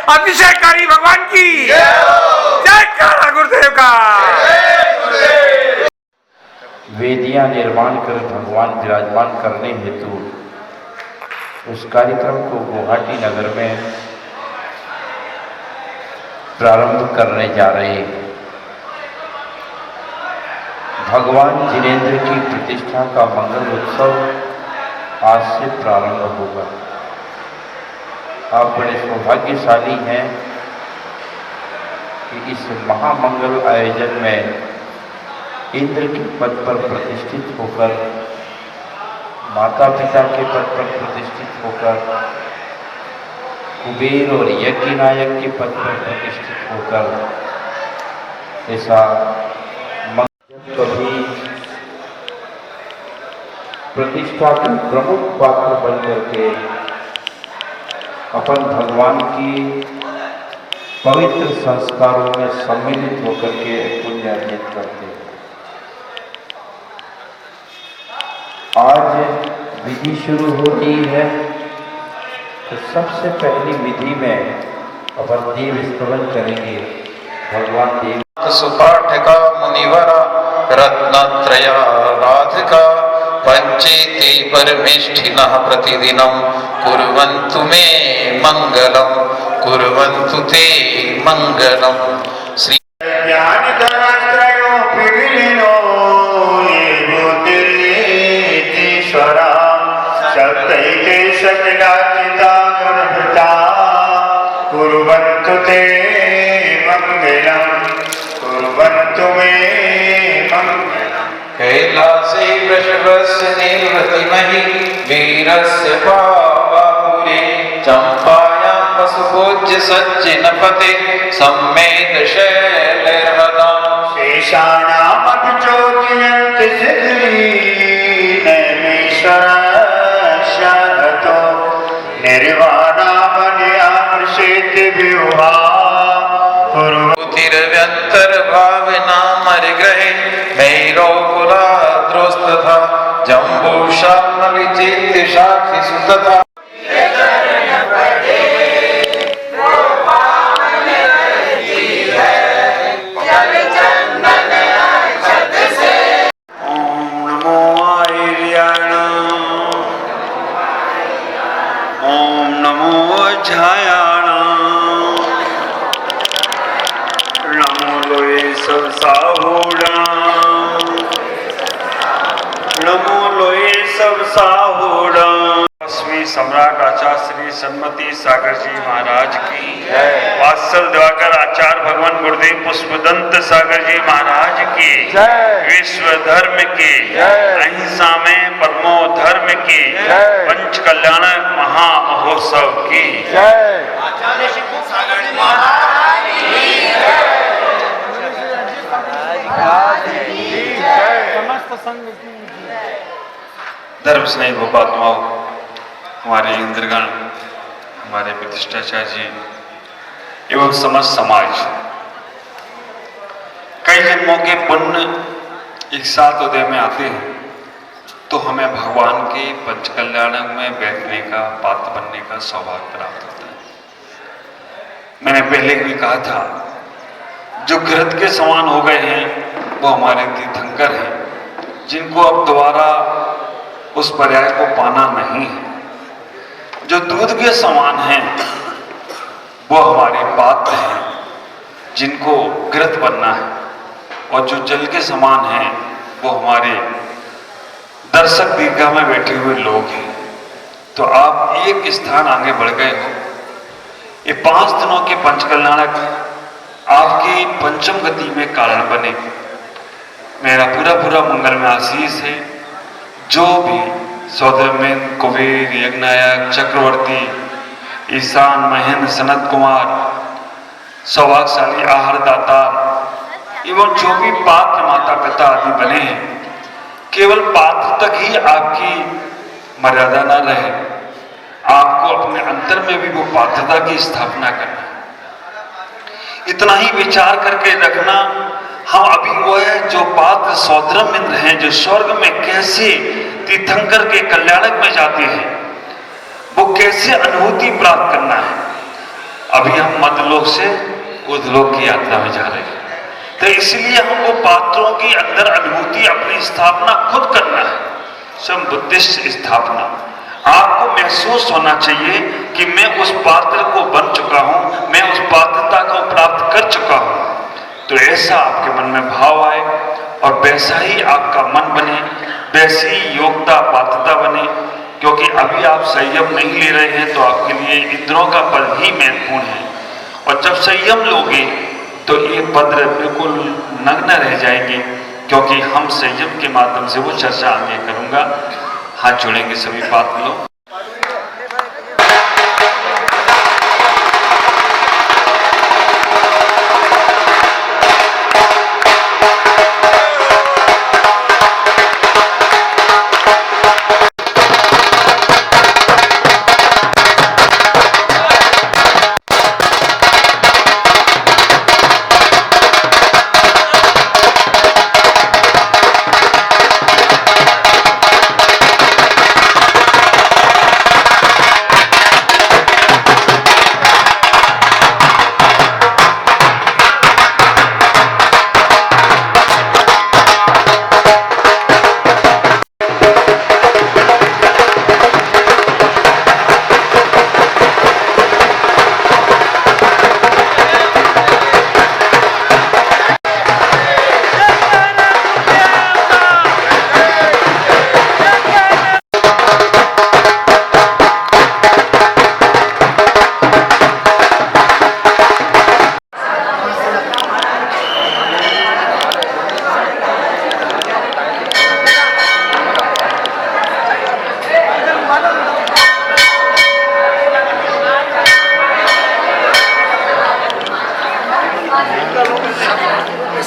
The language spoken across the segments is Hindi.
अतिशयकारी भगवान की जय काला गुरुदेव का। वेदियां निर्माण कर भगवान विराजमान करने हेतु उस कार्यक्रम को गुवाहाटी नगर में प्रारंभ करने जा रहे हैं। भगवान जिनेंद्र की प्रतिष्ठा का मंगल उत्सव आज से प्रारंभ होगा। आप बड़े सौभाग्यशाली हैं कि इस महामंगल आयोजन में इंद्र के पद पर प्रतिष्ठित होकर, माता पिता के पद पर प्रतिष्ठित होकर, कुबेर और यज्ञ नायक के पद पर प्रतिष्ठित होकर ऐसा कभी प्रतिष्ठा के प्रमुख पात्र बन करके अपन भगवान की पवित्र संस्कारों में सम्मिलित होकर के पुण्य अर्जित करते हैं। आज विधि शुरू होती है तो सबसे पहली विधि में अपन देव स्तवन करेंगे। भगवान देव सुपाठका मुनिवर रत्नत्रया राधिका पंचेति परमेष्ठिनः प्रतिदिनं कुर्वन्तु मे मंगलम कुर्वन्तु ते मंगलम। श्री ज्ञान धनत्रयो विलीनो ईश्वरा सप्तैते सकलाचिता गुणभृता कुर्वन्तु ते मंगलम कुर्वन्तु मे मंगलम। कैलासे वृषभस्य निर्वृतिमहि वीरस्य पावापुरे चम्पायां पशुपूज्य सज्जनपते सम्मेद शैलर्हता शेषाणामभिचोदयन्ति सिद्धीश्वरशतो निर्वाणामन्यामृषेति व्यूहा कुरुतिरव्यन्तर्भावना मरिग्रहे मैरोकुलाद्रोस्तथा जम्बूषामविचित्य साक्षिषु तथा सम्राट आचार्य श्री सन्मति सागर जी महाराज की वात्सल दिवाकर आचार्य भगवान गुरुदेव पुष्पदंत सागर जी महाराज की विश्व धर्म की अहिंसा में परमो धर्म की पंच कल्याण महा महोत्सव की धर्म स्नेही गोपात्माओं, हमारे इंद्रगण, हमारे प्रतिष्ठाचार्य एवं समस्त समाज, कई जन्मों के पुण्य एक साथ उदय में आते हैं तो हमें भगवान के पंच कल्याण में बैठने का पात्र बनने का सौभाग्य प्राप्त होता है। मैंने पहले भी कहा था, जो घृत के समान हो गए हैं वो हमारे तीर्थंकर हैं, जिनको अब दोबारा उस पर्याय को पाना नहीं है। जो दूध के समान हैं वो हमारे पात्र हैं, जिनको घृत बनना है, और जो जल के समान हैं वो हमारे दर्शक दीर्घा में बैठे हुए लोग हैं। तो आप एक स्थान आगे बढ़ गए हो। ये 5 दिनों के पंचकल्याणक आपकी पंचम गति में कारण बने। मेरा पूरा मंगल में आशीष है। जो भी सौदमेन, कुबेर, यज्ञनायक, चक्रवर्ती, ईशान, महेंद्र, सनत कुमार, सौभाग्यशाली आहारदाता एवं जो भी पात्र माता पिता आदि बने हैं, केवल पात्र तक ही आपकी मर्यादा न रहे, आपको अपने अंतर में भी वो पात्रता की स्थापना करना। इतना ही विचार करके रखना, हम अभी वो है जो पात्र सौद्रम इंद्र हैं, जो स्वर्ग में कैसे तीर्थंकर के कल्याणक में जाते हैं, वो कैसे अनुभूति प्राप्त करना है। अभी हम मध्यलोक से उद्धलोक की यात्रा में जा रहे हैं। तो इसलिए हमको पात्रों की अंदर अनुभूति अपनी स्थापना खुद करना है, स्वयं बुद्धिस्ट स्थापना। आपको महसूस होना चाहिए कि मैं उस पात्र को बन चुका हूं, मैं उस पात्रता को प्राप्त कर चुका हूं। तो ऐसा आपके मन में भाव आए और वैसा ही आपका मन बने, वैसी योग्यता पात्रता बने। क्योंकि अभी आप संयम नहीं ले रहे हैं तो आपके लिए इंद्रियों का पद ही महत्वपूर्ण है। और जब संयम लोगे तो ये पद बिल्कुल नग्न रह जाएंगे। क्योंकि हम संयम के माध्यम से वो चर्चा आगे करूंगा। हाथ जोड़ेंगे सभी पात्र लोग।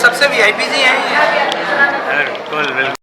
सबसे वीआईपी जी हैं। बिल्कुल बिल्कुल।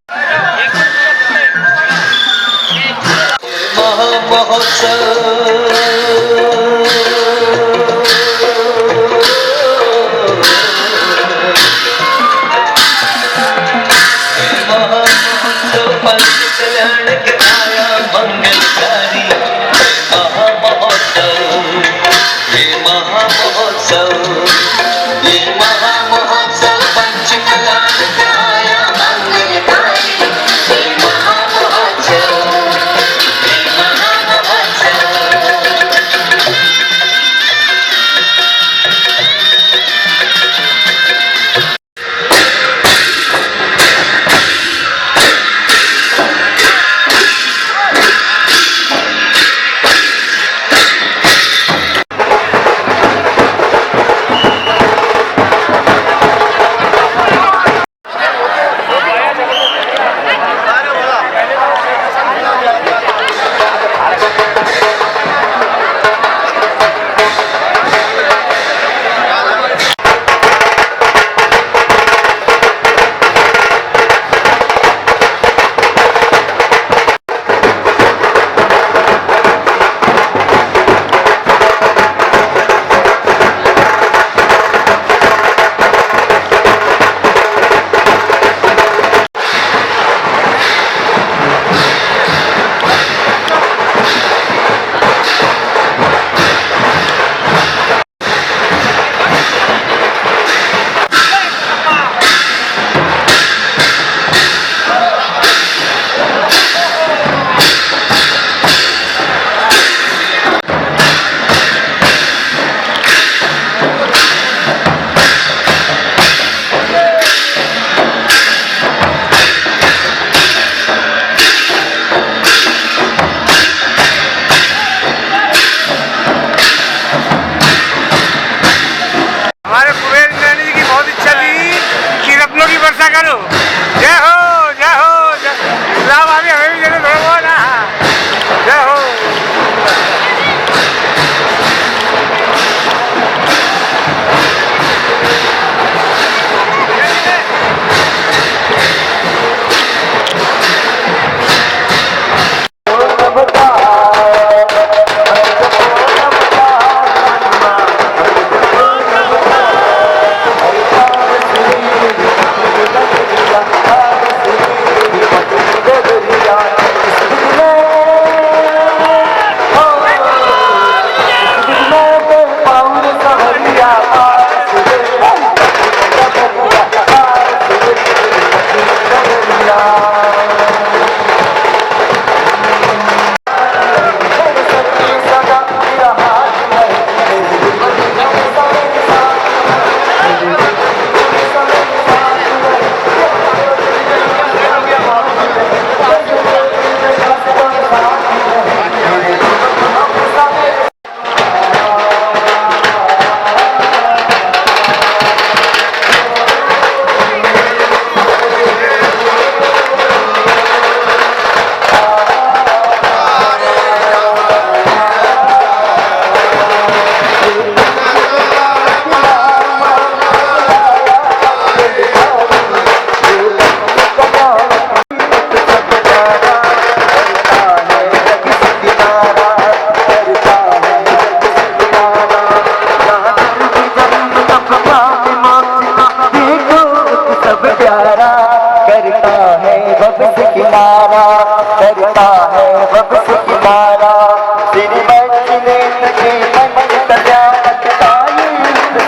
महावीर जिनेंद्र की पंच कल्याणक काई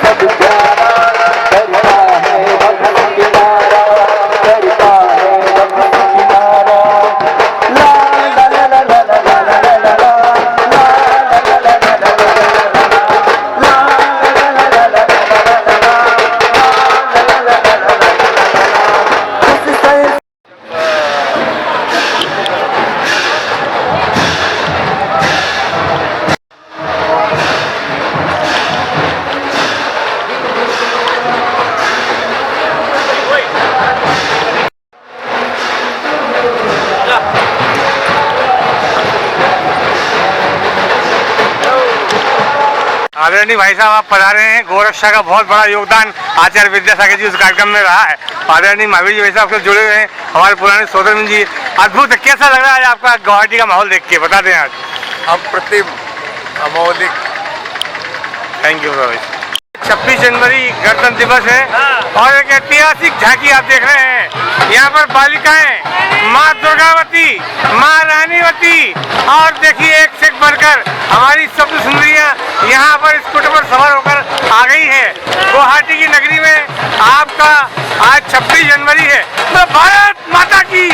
सब प्यारा करता है भक्त किनारा करता है भक्त किनारा ला ला ला ला ला ला ला ला ला ला आदरणीय भाई साहब आप पधारे हैं। गोरक्षा का बहुत बड़ा योगदान आचार्य विद्यासागर जी उस कार्यक्रम में रहा है। आदरणीय महावीर जी भाई साहब से जुड़े हुए हैं हमारे पुराने सोदर जी। अद्भुत है। कैसा लग रहा है आपका गुवाहाटी का माहौल देख के, बता दें आज। अप्रतिम अमौलिक। थैंक यू भाई। 26 जनवरी गणतंत्र दिवस है और एक ऐतिहासिक झांकी आप देख रहे हैं। यहाँ पर बालिकाएं माँ दुर्गावती, माँ रानीवती और देखिए एक से एक बढ़कर हमारी सप्त सुंदरियाँ यहाँ पर स्कूटर पर सवार होकर आ गई है। गुवाहाटी की नगरी में आपका आज 26 जनवरी है। तो भारत माता की,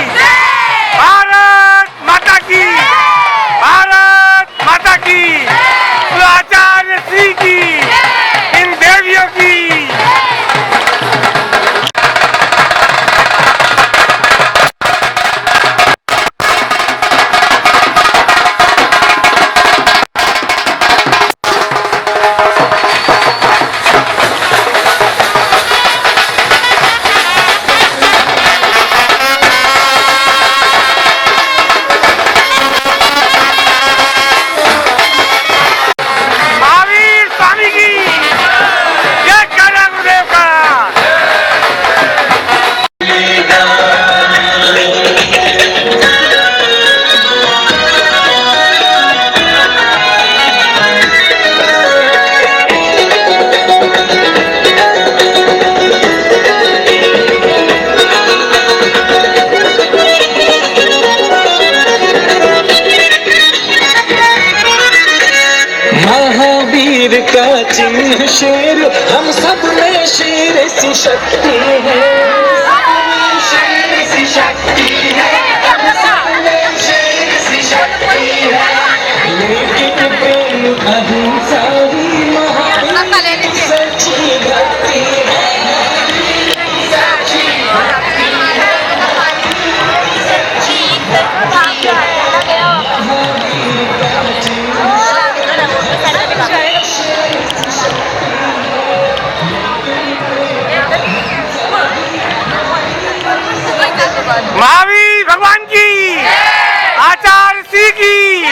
भारत माता की, भारत माता की, तो आचार्य श्री की, इन देवियों की। महावीर का चिन्ह शेर, हम सब में शेर सी शक्ति है, शेर सी शक्ति है, हम सब में शेर सी शक्ति है। लेकिन प्रेम अहिंसा ही महावीर की सच्ची भक्ति है, सच्ची भक्ति है, सच्ची भक्ति है। महावीर भगवान की, आचार्य श्री की,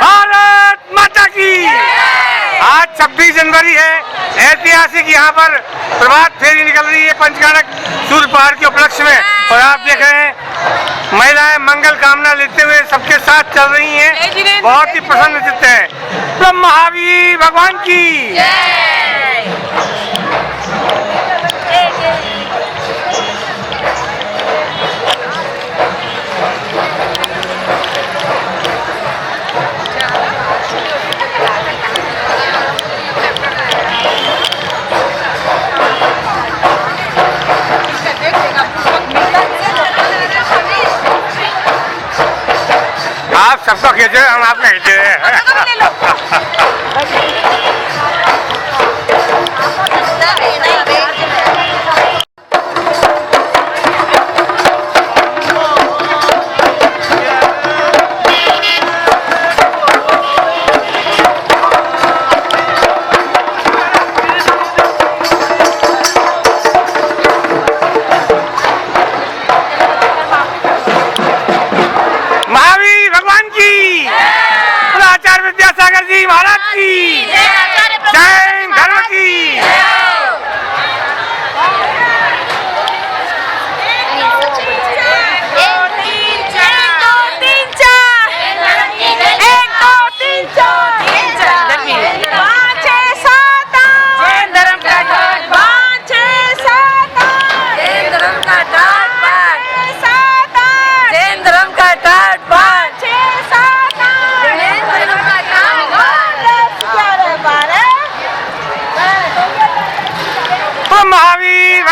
भारत माता की। आज 26 जनवरी है, ऐतिहासिक यहाँ पर प्रभात फेरी निकल रही है पंचकानक सूर्य पहाड़ के उपलक्ष्य में। और आप देख रहे हैं महिलाएं मंगल कामना लेते हुए सबके साथ चल रही हैं। बहुत ही प्रसन्न चित्त है। तो महावीर भगवान की। आप सबको खींचे, हम आपको खींचे। विद्यासागर जी महाराज की जय, धर्म की।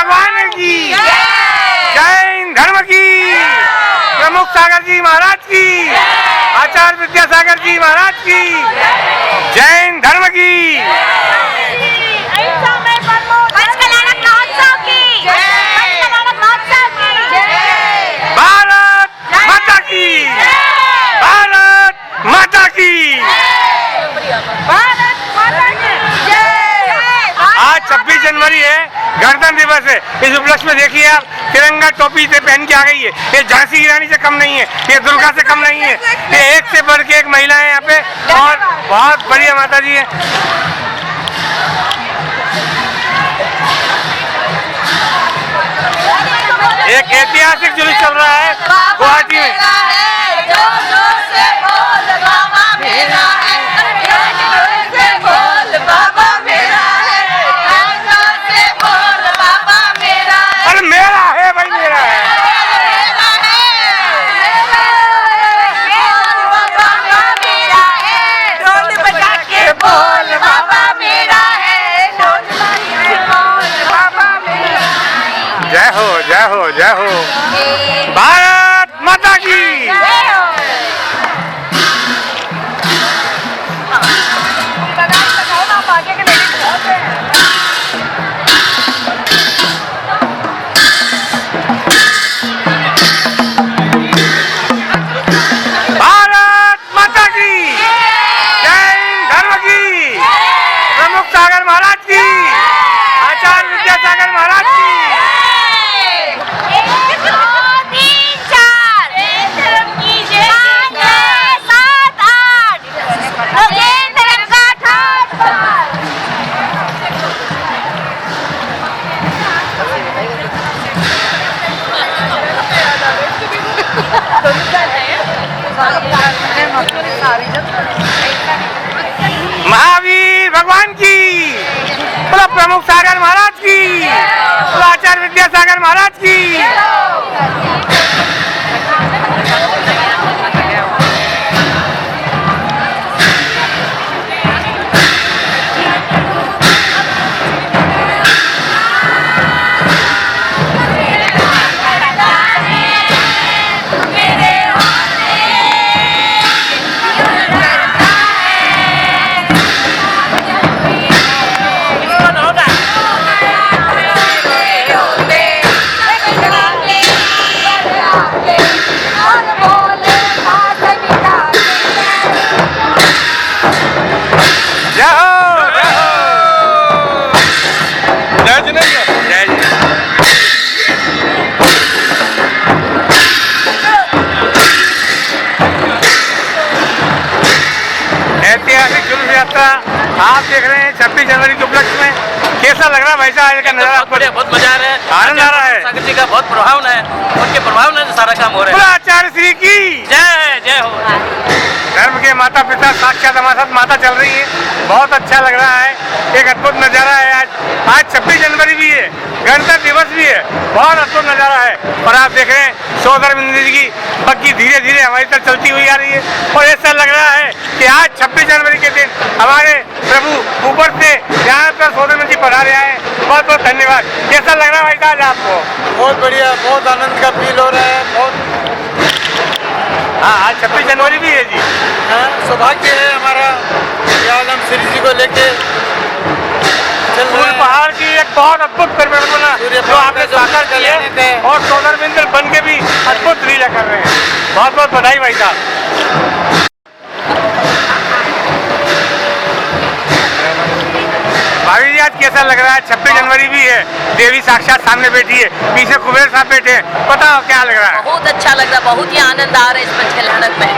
भगवान की, जैन धर्म की, प्रमुख सागर जी महाराज की, आचार्य विद्यासागर जी महाराज की, जैन धर्म की। भारत माता की, भारत माता की। आज 26 जनवरी है, गणतंत्र दिवस है। इस उपलक्ष्य में देखिए आप तिरंगा टोपी से पहन के आ गई है। ये झांसी की रानी से कम नहीं है, ये दुर्गा से कम नहीं है। ये एक से बढ़ के एक महिला है यहाँ पे और बहुत बढ़िया माता जी है। एक ऐतिहासिक जुलूस चल रहा है गुवाहाटी में। अरे मेरा है भाई, मेरा है। जय हो, जय हो, जय हो। भारत माता की। भारत माता की, जैन धर्म की, प्रमुख सागर महाराज की, आचार्य विद्यासागर महाराज की। महावीर भगवान की, बोलो प्रमुख सागर महाराज की, बोलो आचार्य विद्यासागर महाराज की। ऐतिहासिक जुलूस यात्रा आप देख रहे हैं 26 जनवरी के उपलक्ष्य में। कैसा लग रहा है भाई साहब का नजारा? बहुत बढ़िया, बहुत मजा आ रहा है। आनंद आ रहा है। सागर जी का बहुत प्रभाव है, उनके प्रभाव में सारा काम हो रहा है। आचार्य श्री की जय जय हो। धर्म के माता पिता साक्षात हमारे साथ माता चल रही है। बहुत अच्छा लग रहा है, एक अद्भुत नजारा है। आज 26 जनवरी भी है, गणतंत्र दिवस भी है, बहुत अद्भुत नजारा है। और आप देख रहे हैं सोदर बिंदु जी की बग्गी धीरे धीरे हमारी तरफ चलती हुई आ रही है। और ऐसा लग रहा है कि आज 26 जनवरी के दिन हमारे प्रभु ऊपर से यहाँ पर सोदर बिंदु जी पढ़ा रहे हैं। बहुत बहुत धन्यवाद। कैसा लग रहा है भाई साहब आपको? बहुत बढ़िया, बहुत आनंद का फील हो रहा है। बहुत हाँ, आज 26 जनवरी भी है जी। सौभाग्य है हमारा कि आज हम श्री जी को लेके चल रहे हैं। पहाड़ की एक बहुत अद्भुत परिकल्पना जो आपने साकार की है और सोलर बिंदु बन के भी अद्भुत लीला कर रहे हैं। बहुत बहुत बधाई भाई साहब। भाभी जी आज कैसा लग रहा है? 26 जनवरी भी है, देवी साक्षात सामने बैठी है, पीछे कुबेर साहब बैठे हैं। बताओ क्या लग रहा है? बहुत अच्छा लग रहा है, बहुत ही आनंद आ रहा है इस पंचकल्याणक में।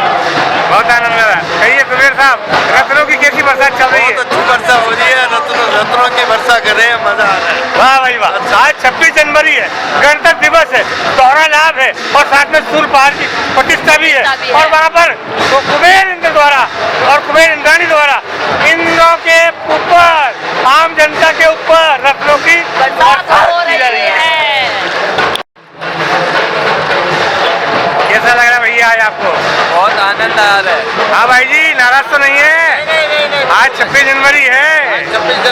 बहुत आनंद लग रहा है। कहिए कुबेर साहब, रत्नों की कैसी बरसात चल रही है? बहुत अच्छी वर्षा हो रही है, रत्नों की वर्षा कर रहे हैं, मजा आ रहा है। वाह भाई वाह। आज 26 जनवरी है, गणतंत्र दिवस है, दोहरा लाभ है और साथ में सूर्य पहाड़ की प्रतिष्ठा भी है। और वहाँ पर तो कुबेर इंद्र द्वारा और कुबेर इंद्राणी द्वारा इंद्रों के ऊपर, आम जनता के ऊपर रत्नों की बरसात हो रही है। कैसा लग रहा है भैया आज आपको? बहुत आनंद आ रहा है। हाँ भाई जी, नाराज तो नहीं है? आज 26 जनवरी है,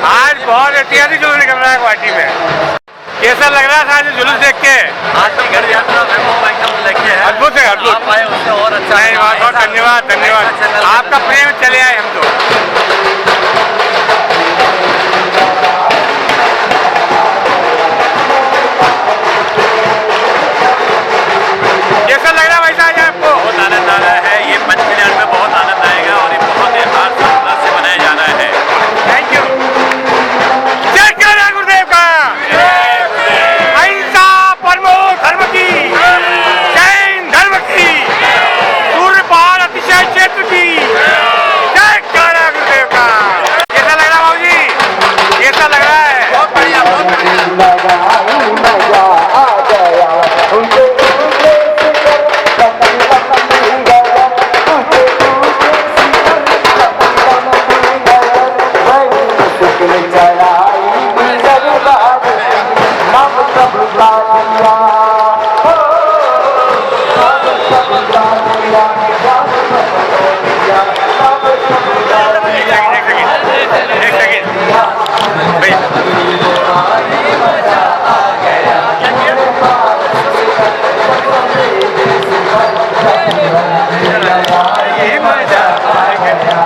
आज बहुत ऐतिहासिक जुलूस निकल रहा है गुवाहाटी में। कैसा लग रहा था आज जुलूस देख के? आज की घर यात्रा वैभव एकदम लेके है। अद्भुत है, अद्भुत। आप आए उससे और अच्छा नहीं, बहुत बहुत धन्यवाद, धन्यवाद। आपका प्रेम चले आए हम तो। कैसा लग रहा भाई साहब आपको? बहुत आनंद आ रहा है। ये पंच कल्याण में बहुत आनंद आएगा और ये बहुत ही हर्ष से मनाया जा रहा है। Thank you. जय काला गुरुदेव का, अहिंसा परमो धर्म की, जैन धर्म की, सूर्यपाल अतिशय क्षेत्र की, जय काला गुरुदेव का। कैसा लग रहा बाबू जी? कैसा लग रहा है? बहुत बढ़िया, बहुत बढ़िया। मजा आ गया उनके एक सेकंड भैया।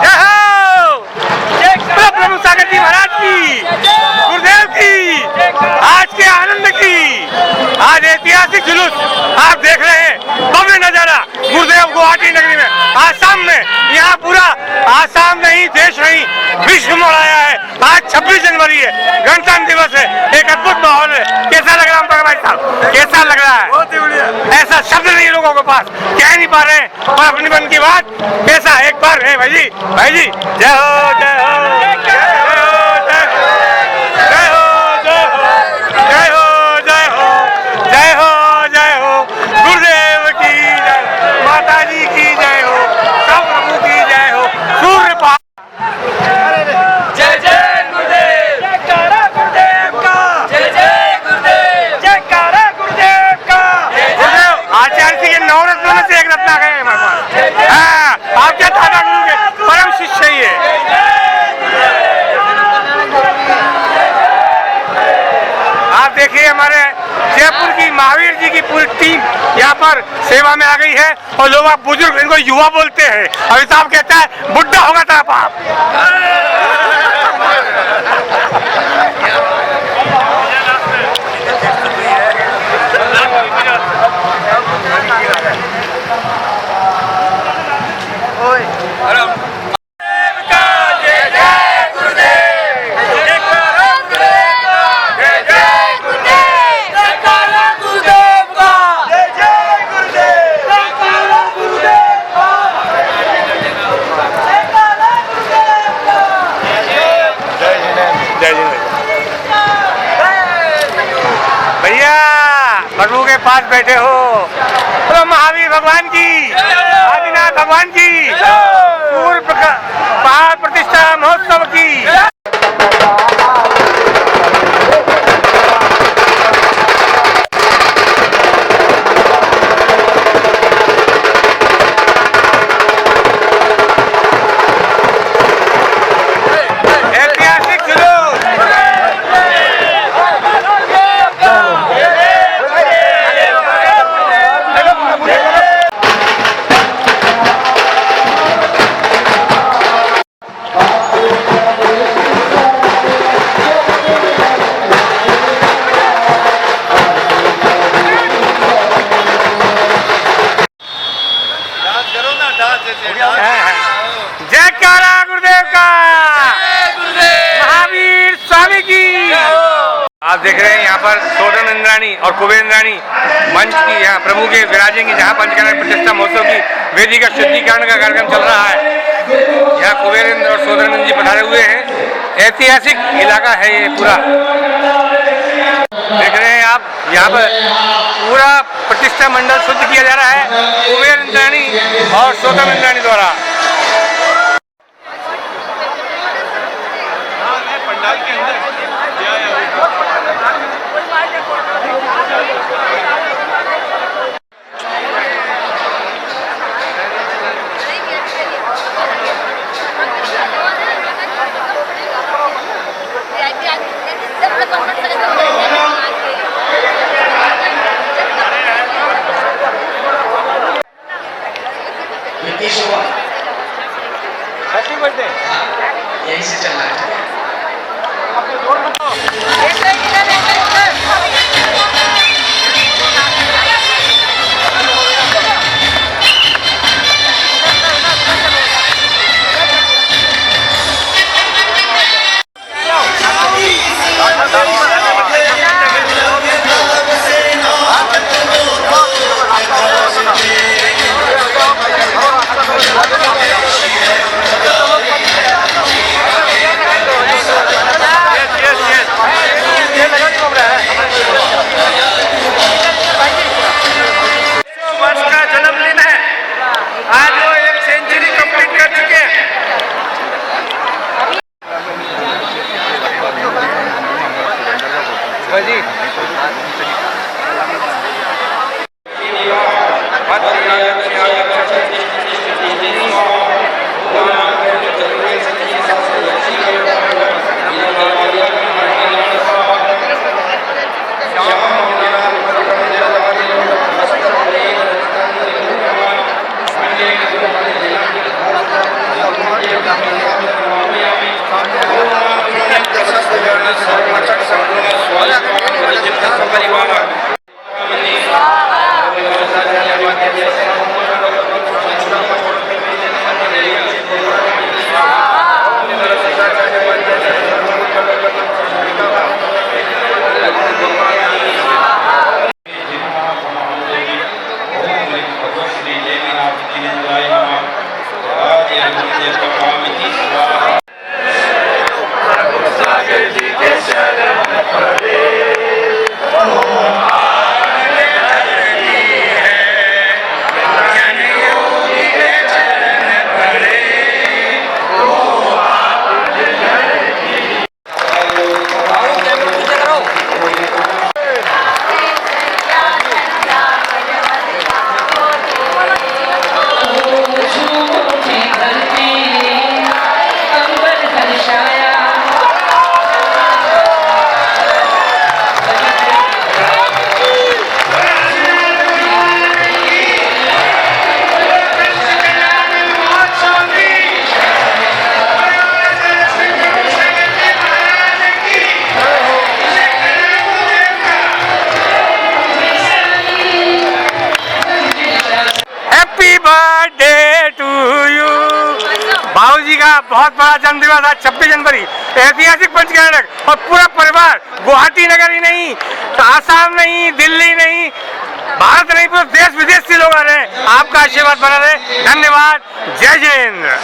जय हो! प्रभु सागर जी महाराज की, गुरुदेव की, आज के आनंद की, आज ऐतिहासिक जुलूस आप देख रहे हैं। भव्य नजारा गुरुदेव गुवाहाटी नगरी में, आसाम में। यहाँ पूरा आसाम नहीं, देश नहीं, विश्व मनाया है। आज 26 जनवरी है, गणतंत्र दिवस है। एक अद्भुत माहौल है। कैसा लग रहा है भाई साहब? कैसा लग रहा है? बहुत ही बढ़िया। ऐसा शब्द नहीं लोगों के पास, कह नहीं पा रहे हैं और अपनी मन की बात। कैसा एक बार है भाई जी? भाई जी जय हो, जय हो, जय हो, जय हो, जय हो, जय हो, जय हो, जय हो, जय हो, गुरुदेव की जय, माता जी की जय हो, सब प्रभु की जय हो, सूर्यपाल। जय जय गुरुदेव, जय काला गुरुदेव का, जय जय गुरुदेव, जय काला गुरुदेव का। गुरुदेव आचार्य जी के 9 रत्नों में से एक रत्न आ गए हैं हमारे पास। हाँ, आपके दादा गुरु के परम शिष्य ही है। आप देखिए हमारे जयपुर की महावीर जी की पूरी टीम यहाँ पर सेवा में आ गई है और लोग आप बुजुर्ग इनको युवा बोलते हैं। अमिताभ कहता है बुढ़ा होगा था आप। भैया प्रभु के पास बैठे हो तो महावीर भगवान की, आदिनाथ भगवान की, सूर्य पहाड़ प्रतिष्ठा महोत्सव की। ऐतिहासिक जुलूस। जय काला गुरुदेव का, महावीर स्वामी की। आप देख रहे हैं यहाँ पर सोडन इंद्राणी और कुबेर इंद्राणी मंच की यहाँ प्रभु के विराजेंगे, जहाँ पंचकरण प्रतिष्ठा महोत्सव की वेदी का शुद्धिकरण का कार्यक्रम चल रहा है। यहाँ कुबेरेंद्र और सोदरानंद जी पधारे हुए हैं। ऐतिहासिक इलाका है ये पूरा, देख रहे हैं आप। यहाँ पर पूरा प्रतिष्ठा मंडल शुद्ध किया जा रहा है कुबेर इंद्राणी और सोदम इंद्राणी द्वारा। पंडाल के अंदर यहीं से चलना है। वर्ष का जन्मदिन है आज, वो 1 सेंचुरी कंप्लीट कर चुके हैं। बाबूजी का बहुत बड़ा जन्मदिवस आज 26 जनवरी, ऐतिहासिक पंचकर्णक और पूरा परिवार गुवाहाटी नगर ही नहीं, आसाम नहीं, दिल्ली नहीं, भारत नहीं, पूरे देश विदेश से लोग आ रहे हैं। आपका आशीर्वाद बना रहे। धन्यवाद। जय जिनेंद्र।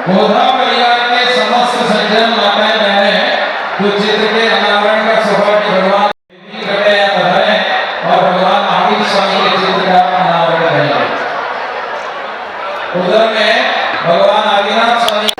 गोधरा परिवार के समस्त सज्जन माताएं बहनें कुछ चित्र के अनावरण का सौभाग्य भगवान कृपया पधारें और भगवान महावीर स्वामी के चित्र का अनावरण करेंगे। उधर में भगवान आदिनाथ स्वामी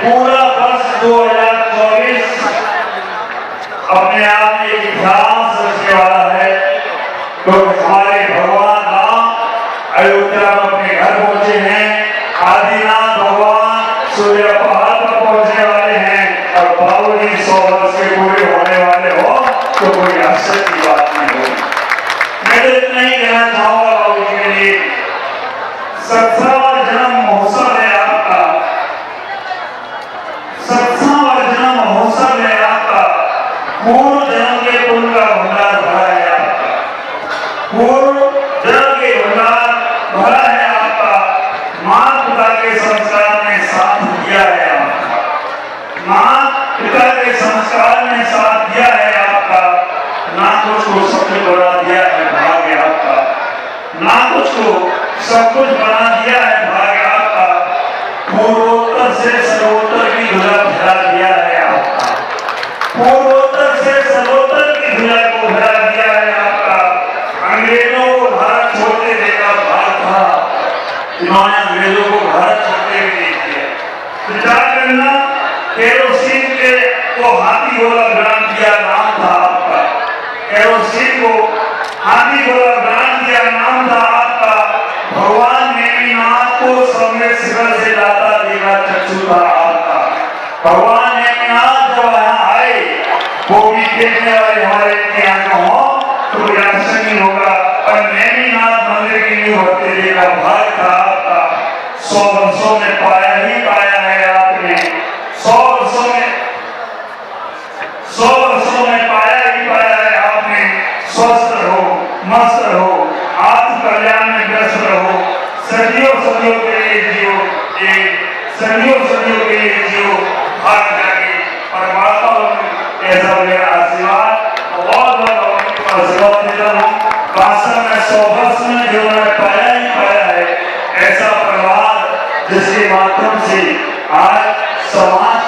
पूरा वर्ष 2024 अपने आप में एक इतिहास रचने वाला है। तो हमारे भगवान राम अयोध्या में अपने घर पहुंचे हैं, आदिनाथ भगवान सूर्य पहाड़ पर पहुंचने वाले हैं और बाबू जी 100 वर्ष के पूरे होने वाले हो तो कोई आश्चर्य की बात नहीं होगी। मैं तो इतना ही कहना चाहूंगा बाबू जी के लिए 17वां जन्म महोत्सव है आपका, 17वां जन्म महोत्सव है आपका। पूर्व जन्म के पुण्य का भंडार भरा है आपका, पूर्व जन्म के भंडार भरा है आपका। माँ पिता के संस्कार ने साथ दिया है आपका, माँ पिता के संस्कार ने साथ दिया है आपका। ना कुछ को सब कुछ बना दिया है भाग्य आपका, ना कुछ को सब कुछ बना दिया है भाग्य आपका। पूर्वोत्तर से सर्वोत्तर की धुरा फैला दिया है आपका, पूर्वोत्तर से सर्वोत्तर की धुरा को फैला दिया है आपका। अंग्रेजों को भारत छोड़ने देगा भाग था, इन्होंने अंग्रेजों को भारत छोड़ने नहीं दिया। विचार करना, केरोसिन के को हाथी घोड़ा ग्राम दिया नाम था आपका, केरोसिन को हाथी घोड़ा ग्राम दिया नाम था आपका। भगवान नेमिनाथ को सौम्य शिखर से लाता देगा चक्षु था आपका। भगवान नेमिनाथ जब यहाँ आए वो भी देखने वाले हमारे यहाँ हो तो कोई आश्चर्य नहीं होगा। और नेमिनाथ मंदिर की नींव भरते देगा भाग था आपका। 100 वर्षों में पाया ही पाया है आपने, 100 वर्षों में पाया ही पाया है आपने। स्वस्थ रहो, मस्त रहो, आत्म कल्याण में व्यस्त रहो, सदियों सदियों के लिए जियो, सदियों सदियों के लिए जियो। भाग जाके परमात्मा ऐसा मेरा आशीर्वाद बहुत बहुत आशीर्वाद देता हूँ। वास्तव में 100 वर्ष में जो मैंने पाया ही पाया है ऐसा परिवार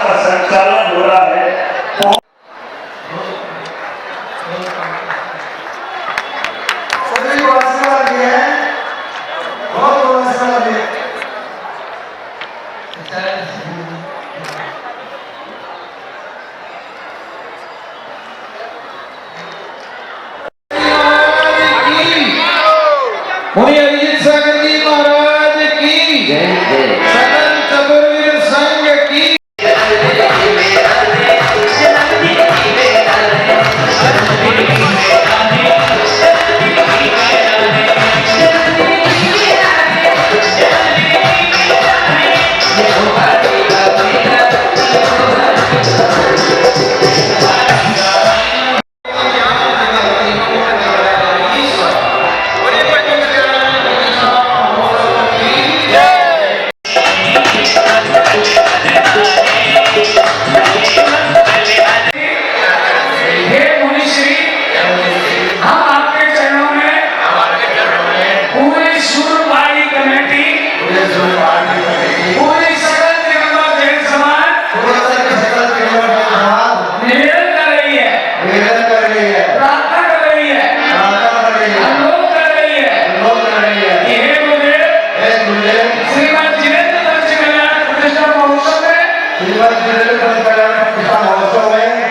का संचालन हो रहा है। सभी को आशीर्वाद दिए हैं, बहुत बहुत आशीर्वाद दिए। मुनि अरिजीत सागर जी महाराज की सकल चतुर्वीर संघ की।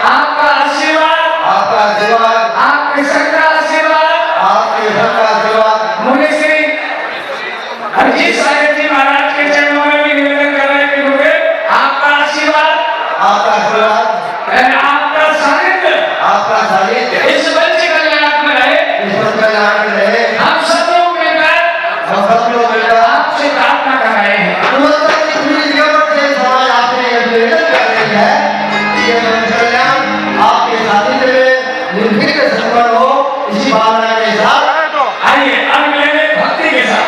आपका आशीर्वाद, आपके संग का आशीर्वाद, मुझे श्री अरिजीत सागर जी महाराज के चरणों में भी निवेदन कर रहे हैं कि गुरुदेव आपका आशीर्वाद, आपका सानिध्य इस पंच कल्याण में रहे। हम सब लोग मिलकर आपसे प्रार्थना कर रहे हैं। आइए अब मिलेंगे भक्ति के साथ।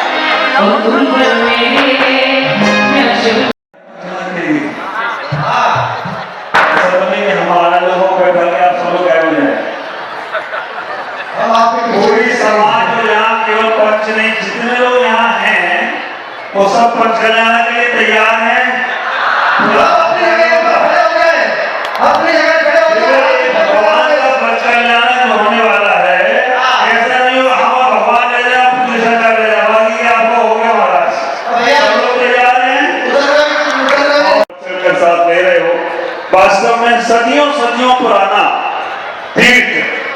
हमारा लोगों को बैठा के आप सब लोग गए हुए हैं। पूरी समाज जो यहाँ केवल पंच नहीं, जितने लोग यहाँ हैं वो सब पंच कल्याण के लिए तैयार हैं। भगवान का पंच कल्याण होने वाला है। ऐसा नहीं हो हमारा भगवान ले जाए पूजा कर ले जाए, बाकी आपको हो गया महाराज। सब लोग तैयार हैं के साथ ले रहे हो। वास्तव में सदियों सदियों पुराना तीर्थ,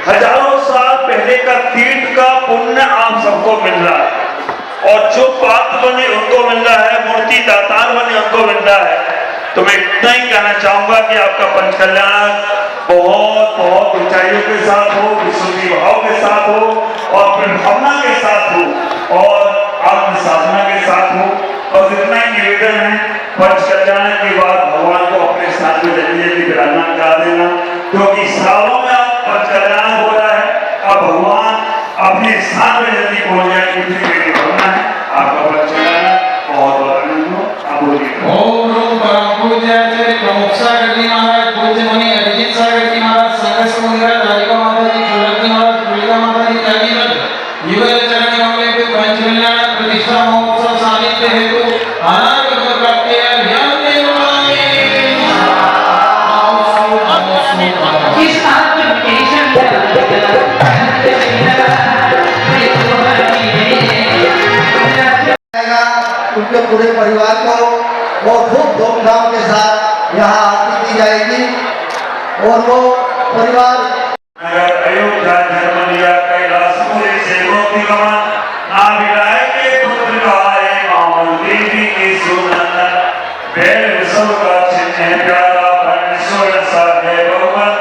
हजारों साल पहले का तीर्थ का पुण्य आप सबको मिल रहा है और जो पात्र बने उनको मिल रहा है, मूर्ति दातार बने उनको मिल रहा है। तो मैं इतना ही कहना चाहूंगा कि आपका पंच कल्याण बहुत बहुत ऊंचाइयों के साथ हो, विशुद्धि भाव के साथ हो और फिर भावना के साथ हो और आत्म साधना के साथ हो। और इतना ही निवेदन है, पंच कल्याण के बाद भगवान को अपने स्थान में जल्दी जल्दी विराजमान करा देना, क्योंकि सालों में आप पंच कल्याण हो रहा है। अब भगवान अपने स्थान में जल्दी पहुंच जाए, मेरी भावना है। आपका पंच कल्याण बहुत बहुत आनंद हो। आप बोलिए। ओम रूप परम पूज्य श्री प्रमुख सागर जी महाराज, पूज्य मुनि अरिजीत सागर जी महाराज, संघ समुद्र राधिका माता जी, चुलक जी महाराज, तुलिका माता जी त्यागी युगल चरण कमले पे पंच कल्याण प्रतिष्ठा महोत्सव सानिध्य हेतु अनागत प्राप्ति ध्यान उनके पूरे परिवार को वो खूब धूमधाम के साथ यहाँ आरती दी जाएगी और वो परिवार अगर अयोध्या जर्मनिया कैलाशपुरी से मोती गमन नाभिलाय के पुत्र कहाए मामल देवी के सुनंदन बैल सब का चिन्ह प्यारा भरण स्वर्ण सा है भगवान।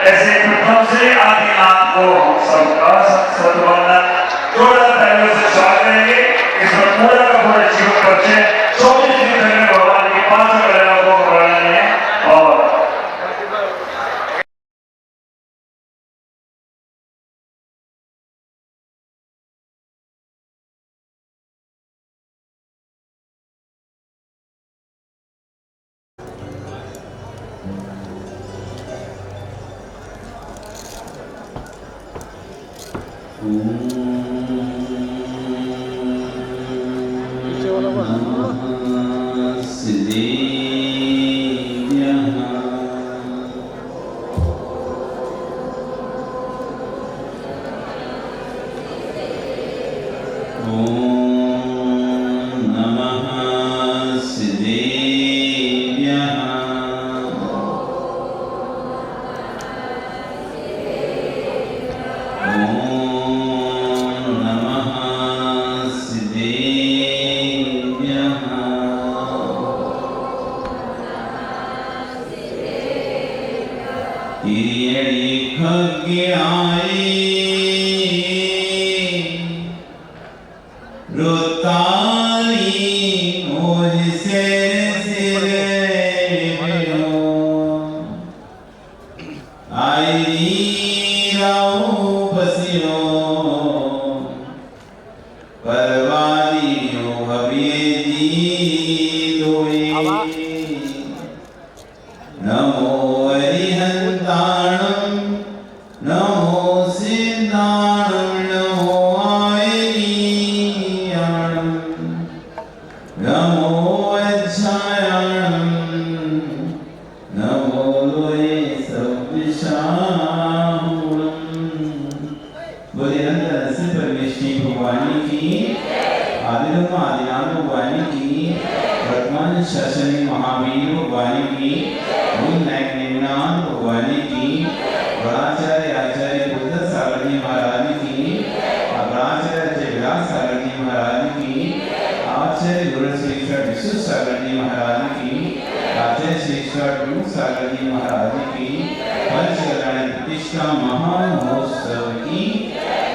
ऐसे प्रथम से आदिनाथ को हम सबका सत्संबंधन थोड़ा पहले से स्वागत करेंगे। इसमें पूरा का पूरा जीवन बच्चे 24 दिन तक भगवान की 5 कल्याणों को बढ़ाने हैं। और सिद्धि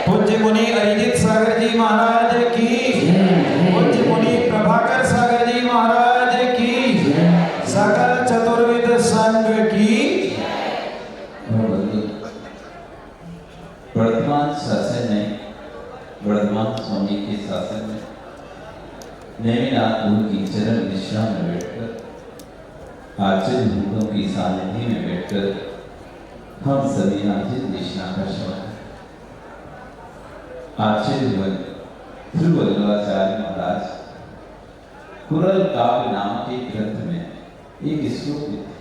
पूज्य मुनि अरिजीत सागर जी महाराज की, पूज्य मुनि प्रभाकर सागर जी महाराज की, सकल चतुर्विद संघ की। वर्तमान शासन में, वर्तमान स्वामी के शासन में नेमिनाथ गुरु की चरण विश्राम में बैठकर, आचार्य भूतों की सानिध्य में बैठकर हम सभी आचार्य देशना का श्रवण, आचार्य ध्रुवल्लभाचार्य महाराज कुरल काव्य नाम के ग्रंथ में एक श्लोक लिखे।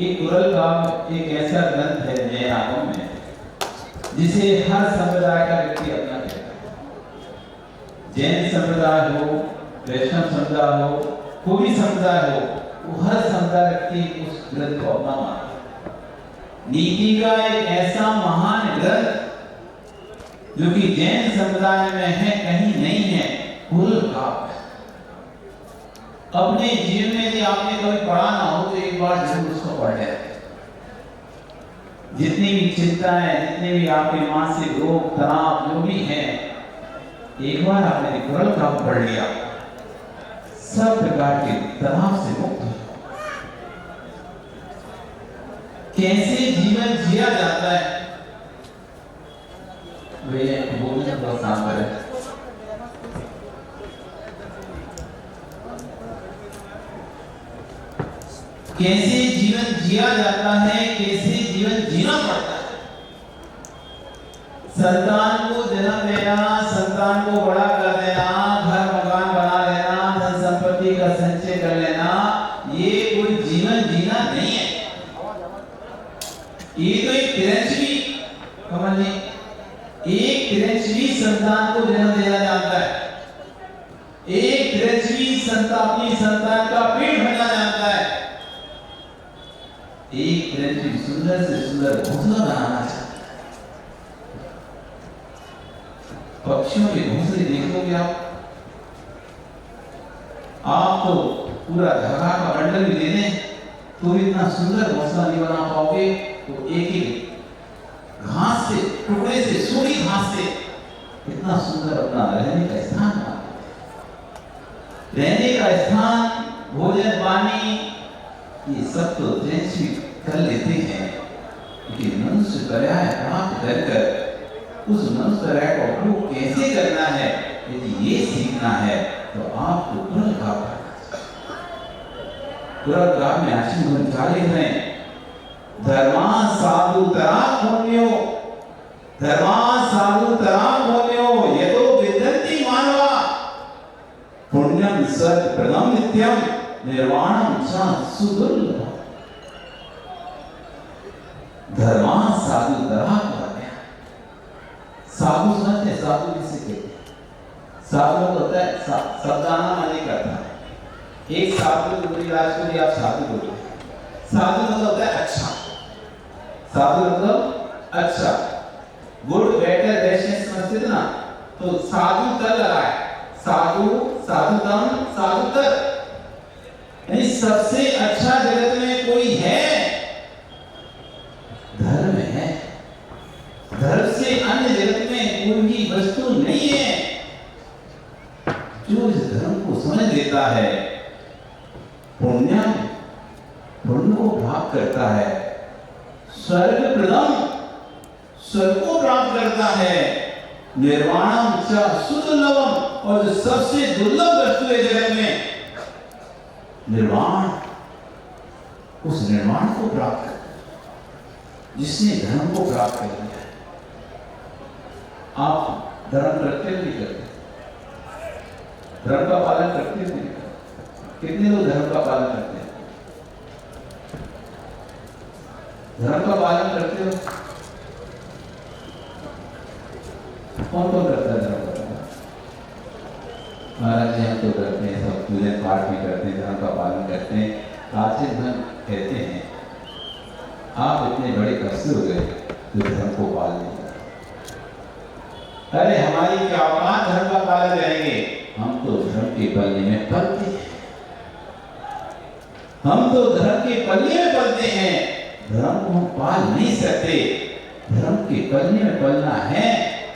एक कुरल काव्य एक ऐसा ग्रंथ है नए नामों में जिसे हर संप्रदाय का व्यक्ति अपना कहता है। जैन संप्रदाय हो, वैष्णव संप्रदाय हो, कोई भी संप्रदाय हो, वो हर संप्रदाय व्यक्ति उस ग्रंथ को अपना मानता है। नीति का एक ऐसा महान ग्रंथ जो कि जैन संप्रदाय में है, कहीं नहीं है, कुरल काव्य। अपने जीवन में यदि आपने कभी पढ़ा ना हो तो एक बार जरूर उसको पढ़ लें। जितनी भी चिंताएं, जितने भी आपके मानसिक रोग, तनाव जो भी है, एक बार आपने कुरल काव्य पढ़ लिया, सब प्रकार के तनाव से मुक्त हो। कैसे जीवन जिया जाता है वे बोलने का काम करें। कैसे जीवन जिया जाता है, कैसे जीवन जीना पड़ता है। संतान को जन्म देना, संतान को बड़ा कर देना, घर मकान बना लेना, धन संपत्ति का संचय कर लेना, ये कोई जीवन जीना नहीं है। ये तो एक तिरछवी, कमल जी, एक तिरछवी संतान को जन्म देना जानता है। एक तिरछवी संतान अपनी संतान का पेट भरना जानता है। एक तिरछवी सुंदर से सुंदर घोंसला बनाना चाहता है। पक्षियों के घोंसले देखोगे आप तो पूरा धागा का बंडल भी दे दें तो इतना सुंदर घोंसला नहीं बना पाओगे। तो एक एक घास से, टुकड़े से, सूखी घास से इतना सुंदर अपना रहने का स्थान बना, रहने का स्थान, भोजन पानी, ये सब तो जैसे कर लेते हैं। लेकिन मनुष्य पर्याय प्राप्त कर उस मनुष्य पर्याय को उपयोग कैसे करना है, यदि ये सीखना है तो आपको कुरल काव्य में आशीर्वाद लिख रहे हैं। धर्मा साधु तराक होन्यो, धर्मा साधु तराक होन्यो, यतो विदन्ति मानवा, पुण्यम सत् प्रदम नित्यम, निर्वाणम च सुदुर्लभम। धर्मा साधु तराक होन्यो, साधु समझते हैं? साधु किसे कहते हैं? साधु होता है सावधाना माने करता है। एक साधु को पूरी राजपुरी आप साधु बोलो। साधु मतलब होता है अच्छा। साधु मतलब अच्छा, गुड, बेटर, बेस्ट समझते थे ना? तो साधु तर लगा है, साधु, साधुतम, साधुतर, यानी सबसे अच्छा जगत में कोई है, धर्म है। धर्म से अन्य जगत में कोई भी वस्तु नहीं है। जो इस धर्म को समझ लेता है, पुण्य को प्राप्त करता है, स्वर्ग प्रदम, स्वर्ग को प्राप्त करता है, निर्वाणम च सुदुर्लभम, और जो सबसे दुर्लभ वस्तु है जगत में निर्वाण, उस निर्वाण को प्राप्त कर, जिसने धर्म को प्राप्त कर लिया। आप धर्म करते नहीं करते? धर्म का पालन करते नहीं करते? कितने लोग धर्म का पालन करते हैं? धर्म का पालन करते हो? कौन कौन करता है धर्म का पालन? महाराज जी हम तो करते हैं, सब पूजन पाठ भी करते हैं, धर्म का पालन करते हैं। आचित धर्म कहते हैं आप इतने बड़े कैसे हो गए जो धर्म को पाल नहीं? अरे हमारी क्या औकात धर्म का पालन करेंगे? हम तो धर्म के पल्ले में पलते हैं, हम तो धर्म के पल्ले में पलते हैं, धर्म को हम पाल नहीं सकते। धर्म के पल्ले में पलना है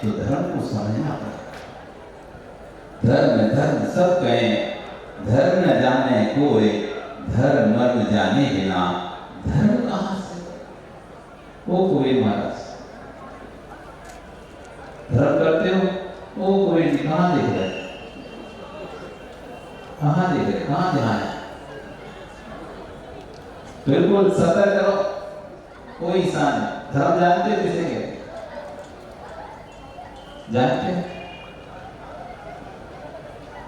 तो धर्म को समझना पड़ेगा। धर्म धर्म सब कहें, धर्म न जाने कोई, धर्म मर्म जाने बिना धर्म कहां से? वो कोई महाराज धर्म करते हो, वो कोई कहां देख रहे, कहां देख रहे, कहां ध्यान है? बिल्कुल सतर्क करो, कोई इंसान धर्म जानते हो किसे कहते? जानते हैं?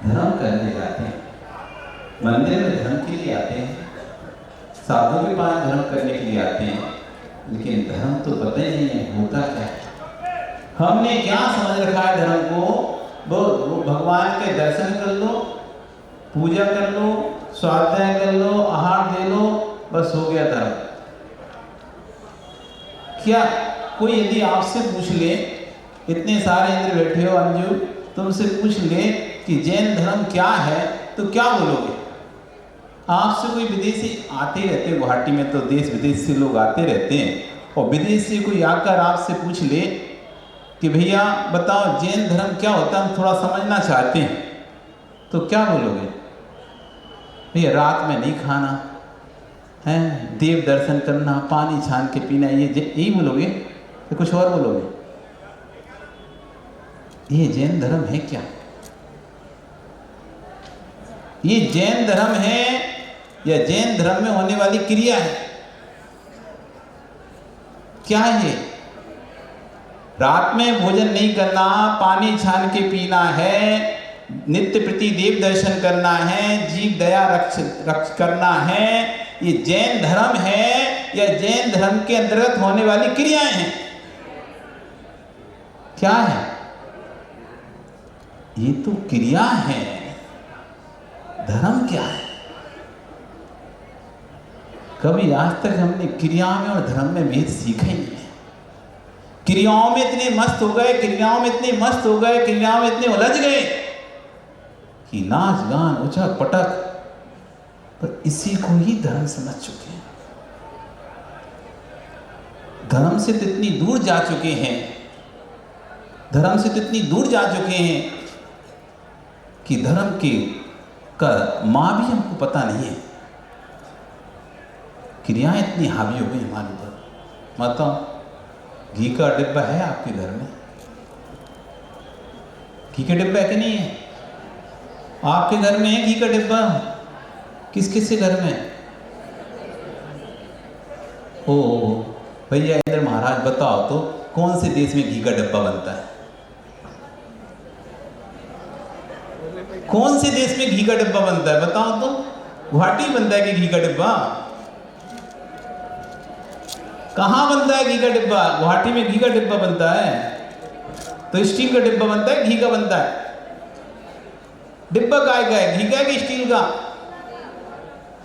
धर्म करने जाते हैं, मंदिर में धर्म के लिए आते हैं, साधु के पास धर्म करने के लिए आते हैं, लेकिन धर्म तो पता ही नहीं है होता क्या है। हमने क्या समझ रखा है धर्म को? वो भगवान के दर्शन कर लो, पूजा कर लो, स्वाध्याय कर लो, आहार दे लो, बस हो गया धर्म। क्या कोई यदि आपसे पूछ ले, इतने सारे इंद्र बैठे हो अंजू, तुमसे पूछ ले कि जैन धर्म क्या है, तो क्या बोलोगे? आपसे कोई विदेशी आते रहते हैं, गुवाहाटी में तो देश विदेश से लोग आते रहते हैं, और विदेश से कोई आकर आपसे पूछ ले कि भैया बताओ जैन धर्म क्या होता है, हम थोड़ा समझना चाहते हैं, तो क्या बोलोगे? भैया रात में नहीं खाना है, देव दर्शन करना, पानी छान के पीना, ये यही बोलोगे या कुछ और बोलोगे? ये जैन धर्म है क्या? ये जैन धर्म है या जैन धर्म में होने वाली क्रिया है? क्या है ये? रात में भोजन नहीं करना, पानी छान के पीना है, नित्य प्रति देव दर्शन करना है, जीव दया रक्ष करना है, ये जैन धर्म है या जैन धर्म के अंतर्गत होने वाली क्रियाएं हैं? क्या है? ये तो क्रिया है, धर्म क्या है? कभी आज तक हमने क्रिया में और धर्म में भेद सीखा ही नहीं है। क्रियाओं में इतने मस्त हो गए, क्रियाओं में इतने मस्त हो गए, क्रियाओं में इतने उलझ गए कि नाच गान उचक पटक, पर इसी को ही धर्म समझ चुके हैं। धर्म से तो इतनी दूर जा चुके हैं, धर्म से तो इतनी दूर जा चुके हैं कि धर्म के का माँ भी हमको पता नहीं है। क्रियाएं इतनी हावी हो गई हमारे ऊपर। बताओ घी का डिब्बा है आपके घर में? घी का डिब्बा है कि नहीं है? आपके घर में है घी का डिब्बा? किस किस के घर में? ओ भैया इंद्र महाराज बताओ तो कौन से देश में घी का डिब्बा बनता है? कौन से देश में घी का डिब्बा बनता है बताओ तो? गुवाहाटी बनता है कि घी का डिब्बा? कहाँ बनता है घी का डिब्बा? गुवाहाटी में घी का डिब्बा बनता है? तो स्टील का डिब्बा बनता है, घी का बनता है? डिब्बा काय का है, घी का है कि स्टील का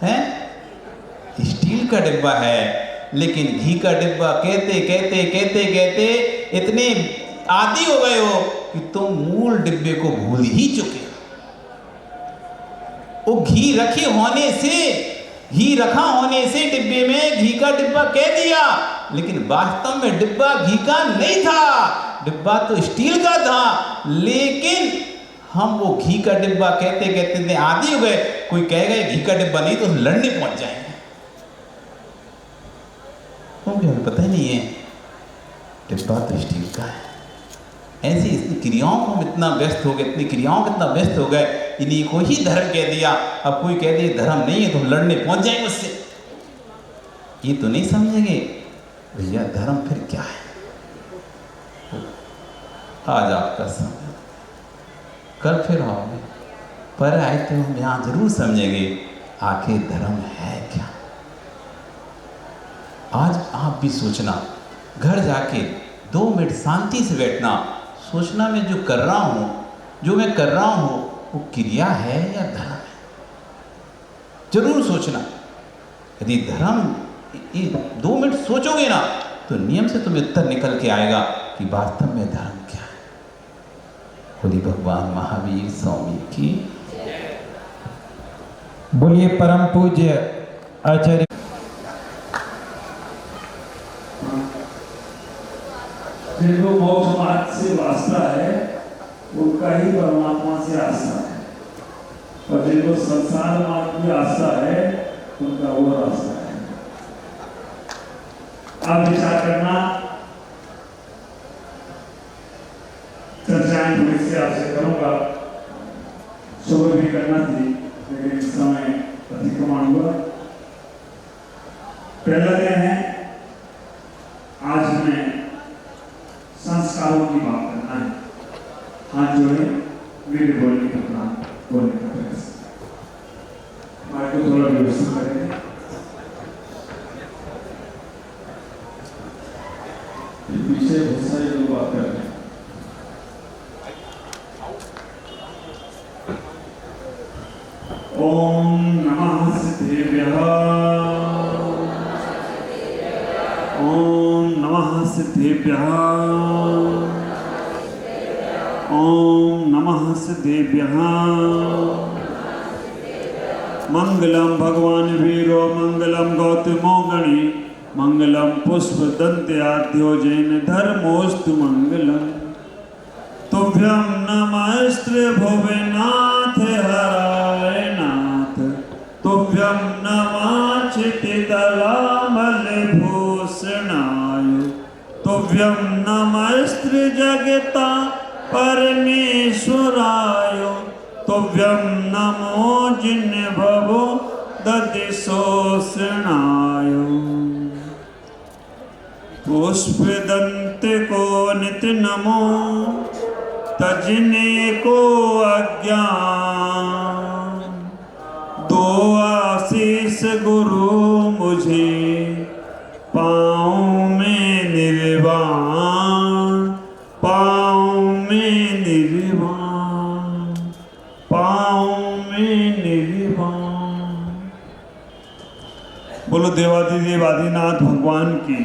है? स्टील का डिब्बा है, लेकिन घी का डिब्बा कहते कहते कहते कहते इतने आदी हो गए हो कि तुम मूल डिब्बे को भूल ही चुके हो। वो घी रखे होने से, घी रखा होने से डिब्बे में घी का डिब्बा कह दिया, लेकिन वास्तव में डिब्बा घी का नहीं था, डिब्बा तो स्टील का था। लेकिन हम वो घी का डिब्बा कहते कहते थे आदी हो गए। कोई कहेगा घी का डिब्बा नहीं तो लड़ने पहुंच जाएंगे, क्योंकि हमें पता ही नहीं है डिब्बा तो स्टील का है। ऐसी इतनी क्रियाओं को हम इतना व्यस्त हो गए, इतनी क्रियाओं को इतना व्यस्त हो गए, इन्हीं को ही धर्म कह दिया। अब कोई कह दिया धर्म नहीं है तो हम लड़ने पहुंच जाएंगे उससे। ये तो नहीं समझेंगे भैया धर्म फिर क्या है। आज आपका समय, कल फिर आओगे, पर आए तो हम यहाँ जरूर समझेंगे आखिर धर्म है क्या। आज आप भी सोचना, घर जाके 2 मिनट शांति से बैठना, सोचना मैं जो कर रहा हूँ, जो मैं कर रहा हूँ वो क्रिया है या धर्म है। जरूर सोचना। यदि धर्म 2 मिनट सोचोगे ना तो नियम से तुम्हें उत्तर निकल के आएगा कि वास्तव में धर्म क्या है। बोलिए भगवान महावीर स्वामी की। बोलिए परम पूज्य आचार्य। जिनको मोक्ष मार्ग से वास्ता है उनका ही परमात्मा से आस्था है, और जिनको संसार मार्ग की आस्था है उनका वो रास्ता है। आप विचार करना, चर्चाएं थोड़ी सी आपसे करूंगा, सुबह भी करना थी लेकिन इस समय अतिक्रमण हुआ। पहला दिन है, आज हमें संस्कारों की बात करना है। हाथ जोड़े, वीर बोलने का प्लान, बोलने का प्रयास। माइक को थोड़ा व्यवस्थित करेंगे। पीछे बहुत सारे लोग बात कर रहे हैं। ओम नमः सिद्धेभ्यः, ओम नमः सिद्धेभ्यः, ओम नमः सिद्धेभ्यः। मंगलम भगवान वीरो मंगलम गौतमो गणे, मंगलम पुष्प दंत्याद्यो जैन धर्मोस्तु मंगलम। तुभ्यं नमस्ते भुवनाथ हराय नाथ, तुभ्यं नमः चितितलामल भूषणाय, तुभ्यं नमस्ते जगता परमेश्वराय, तुभ्यं नमो जिन्भवो दधिशोषणाय। पुष्पदंत को नित नमो, तजने को अज्ञान, दो आशीष गुरु मुझे, पाँव में निर्वाण, पाँव में निर्वाण, पाँव में निर्वाण। बोलो देवाधिदेव आदिनाथ भगवान की,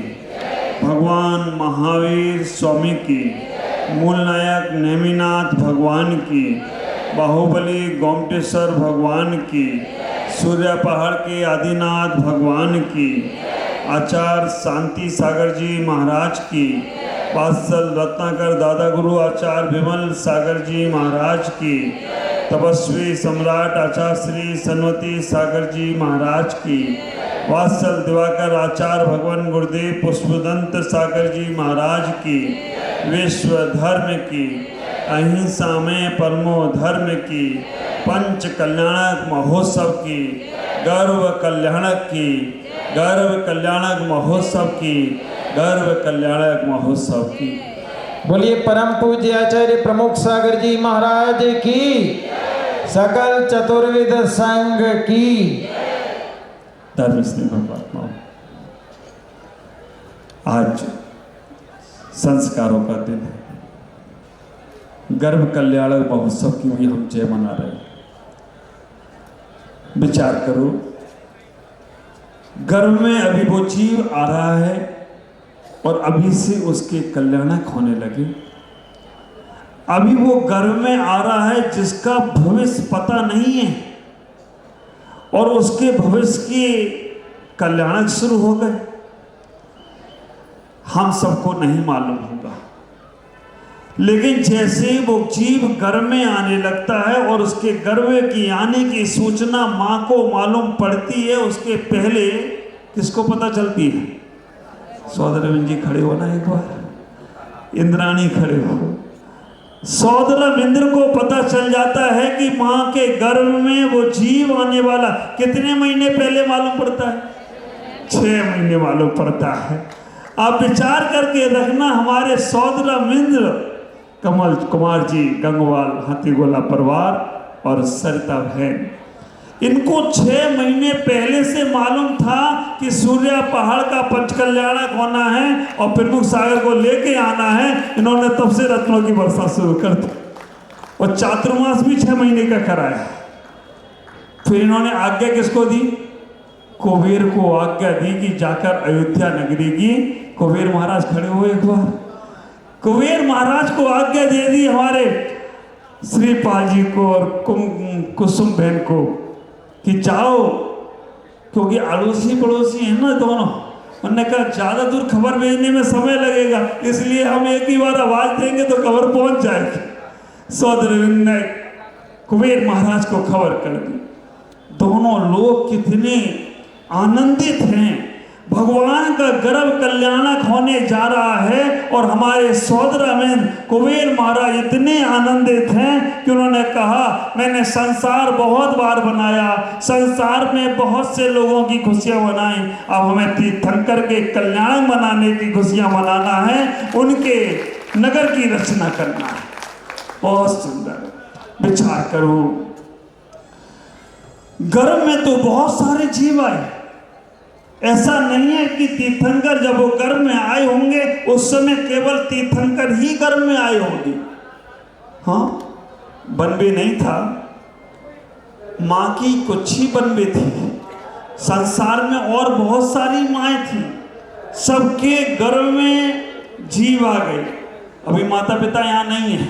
भगवान महावीर स्वामी की, मूल नायक नेमिनाथ भगवान की, बाहुबली गोमटेश्वर भगवान की, सूर्य पहाड़ के आदिनाथ भगवान की, आचार्य शांति सागर जी महाराज की, पार्षद रत्नाकर दादा गुरु आचार्य विमल सागर जी महाराज की, तपस्वी सम्राट आचार्य श्री सन्वती सागर जी महाराज की, वात्सल दिवाकर आचार्य भगवान गुरुदेव पुष्पदंत सागर जी महाराज की, विश्व धर्म की, अहिंसा में परमो धर्म की, पंच कल्याणक महोत्सव की, गर्व कल्याणक की, गर्व कल्याणक महोत्सव की, गर्व कल्याणक महोत्सव की। बोलिए परम पूज्य आचार्य प्रमुख सागर जी महाराज की, सकल चतुर्विद संघ की। धर्म स्नेह परमात्मा, आज संस्कारों का दिन है। गर्भ कल्याणक महोत्सव की भी हम जय मना रहे हैं। विचार करो, गर्भ में अभी वो जीव आ रहा है और अभी से उसके कल्याणक होने लगे। अभी वो गर्भ में आ रहा है जिसका भविष्य पता नहीं है और उसके भविष्य के कल्याणक शुरू हो गए। हम सबको नहीं मालूम होगा, लेकिन जैसे ही वो जीव गर्भ में आने लगता है और उसके गर्भ की आने की सूचना मां को मालूम पड़ती है, उसके पहले किसको पता चलती है? सौदरविंद जी खड़े हो ना एक बार, इंद्राणी खड़े हो। सौदरविंद को पता चल जाता है कि मां के गर्भ में वो जीव आने वाला कितने महीने पहले मालूम पड़ता है? 6 महीने मालूम पड़ता है। आप विचार करके रखना, हमारे सौदरविंद कमल कुमार जी, गंगवाल हाथीगोला परिवार और सरिता बहन, इनको 6 महीने पहले से मालूम था कि सूर्या पहाड़ का पंचकल्याणक होना है और प्रमुख सागर को लेके आना है। इन्होंने तब से रत्नों की वर्षा शुरू कर दी और चातुर्मास भी 6 महीने का कराया। फिर इन्होंने आज्ञा किसको दी? कुबेर को आज्ञा दी कि जाकर अयोध्या नगरी की, कुबेर महाराज खड़े हुए एक बार, कुबेर महाराज को आज्ञा दे दी हमारे श्रीपाल जी को और कुसुम बहन को कि जाओ, क्योंकि अड़ोसी पड़ोसी हैं ना दोनों। उन्होंने कहा ज़्यादा दूर खबर भेजने में समय लगेगा, इसलिए हम एक ही बार आवाज़ देंगे तो खबर पहुंच जाएगी। सौदरविंद ने कुबेर महाराज को खबर कर दी। दोनों लोग कितने आनंदित हैं, भगवान का गर्भ कल्याणक होने जा रहा है और हमारे सौदरविंद कुबेर महाराज इतने आनंदित हैं कि उन्होंने कहा मैंने संसार बहुत बार बनाया, संसार में बहुत से लोगों की खुशियां मनाई, अब हमें तीर्थंकर के कल्याण मनाने की खुशियां मनाना है, उनके नगर की रचना करना है। बहुत सुंदर। विचार करो, गर्भ में तो बहुत सारे जीव आए। ऐसा नहीं है कि तीर्थंकर जब वो गर्भ में आए होंगे उस समय केवल तीर्थंकर ही गर्भ में आए होंगे। हाँ, बनबे नहीं था, माँ की कुछ ही बनबे थी। संसार में और बहुत सारी माएँ थी, सबके गर्भ में जीव आ गए। अभी माता पिता यहाँ नहीं है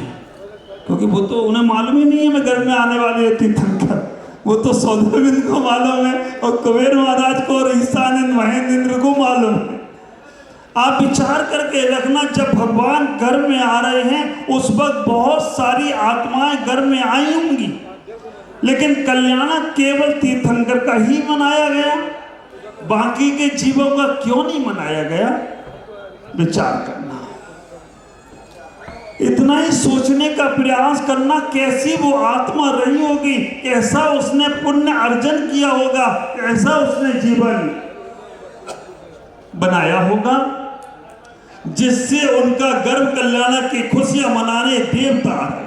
क्योंकि वो तो उन्हें मालूम ही नहीं है मैं गर्भ में आने वाली है तीर्थंकर, वो तो सौदरविंद को मालूम है और कुबेर महाराज को और ईशान महेंद्र को मालूम है। आप विचार करके रखना, जब भगवान गर्भ में आ रहे हैं उस वक्त बहुत सारी आत्माएं गर्भ में आई होंगी, लेकिन कल्याणक केवल तीर्थंकर का ही मनाया गया, बाकी के जीवों का क्यों नहीं मनाया गया? विचार करना, इतना ही सोचने का प्रयास करना, कैसी वो आत्मा रही होगी, कैसा उसने पुण्य अर्जन किया होगा, कैसा उसने जीवन बनाया होगा जिससे उनका गर्भ कल्याण की खुशियां मनाने देवता आ रहे।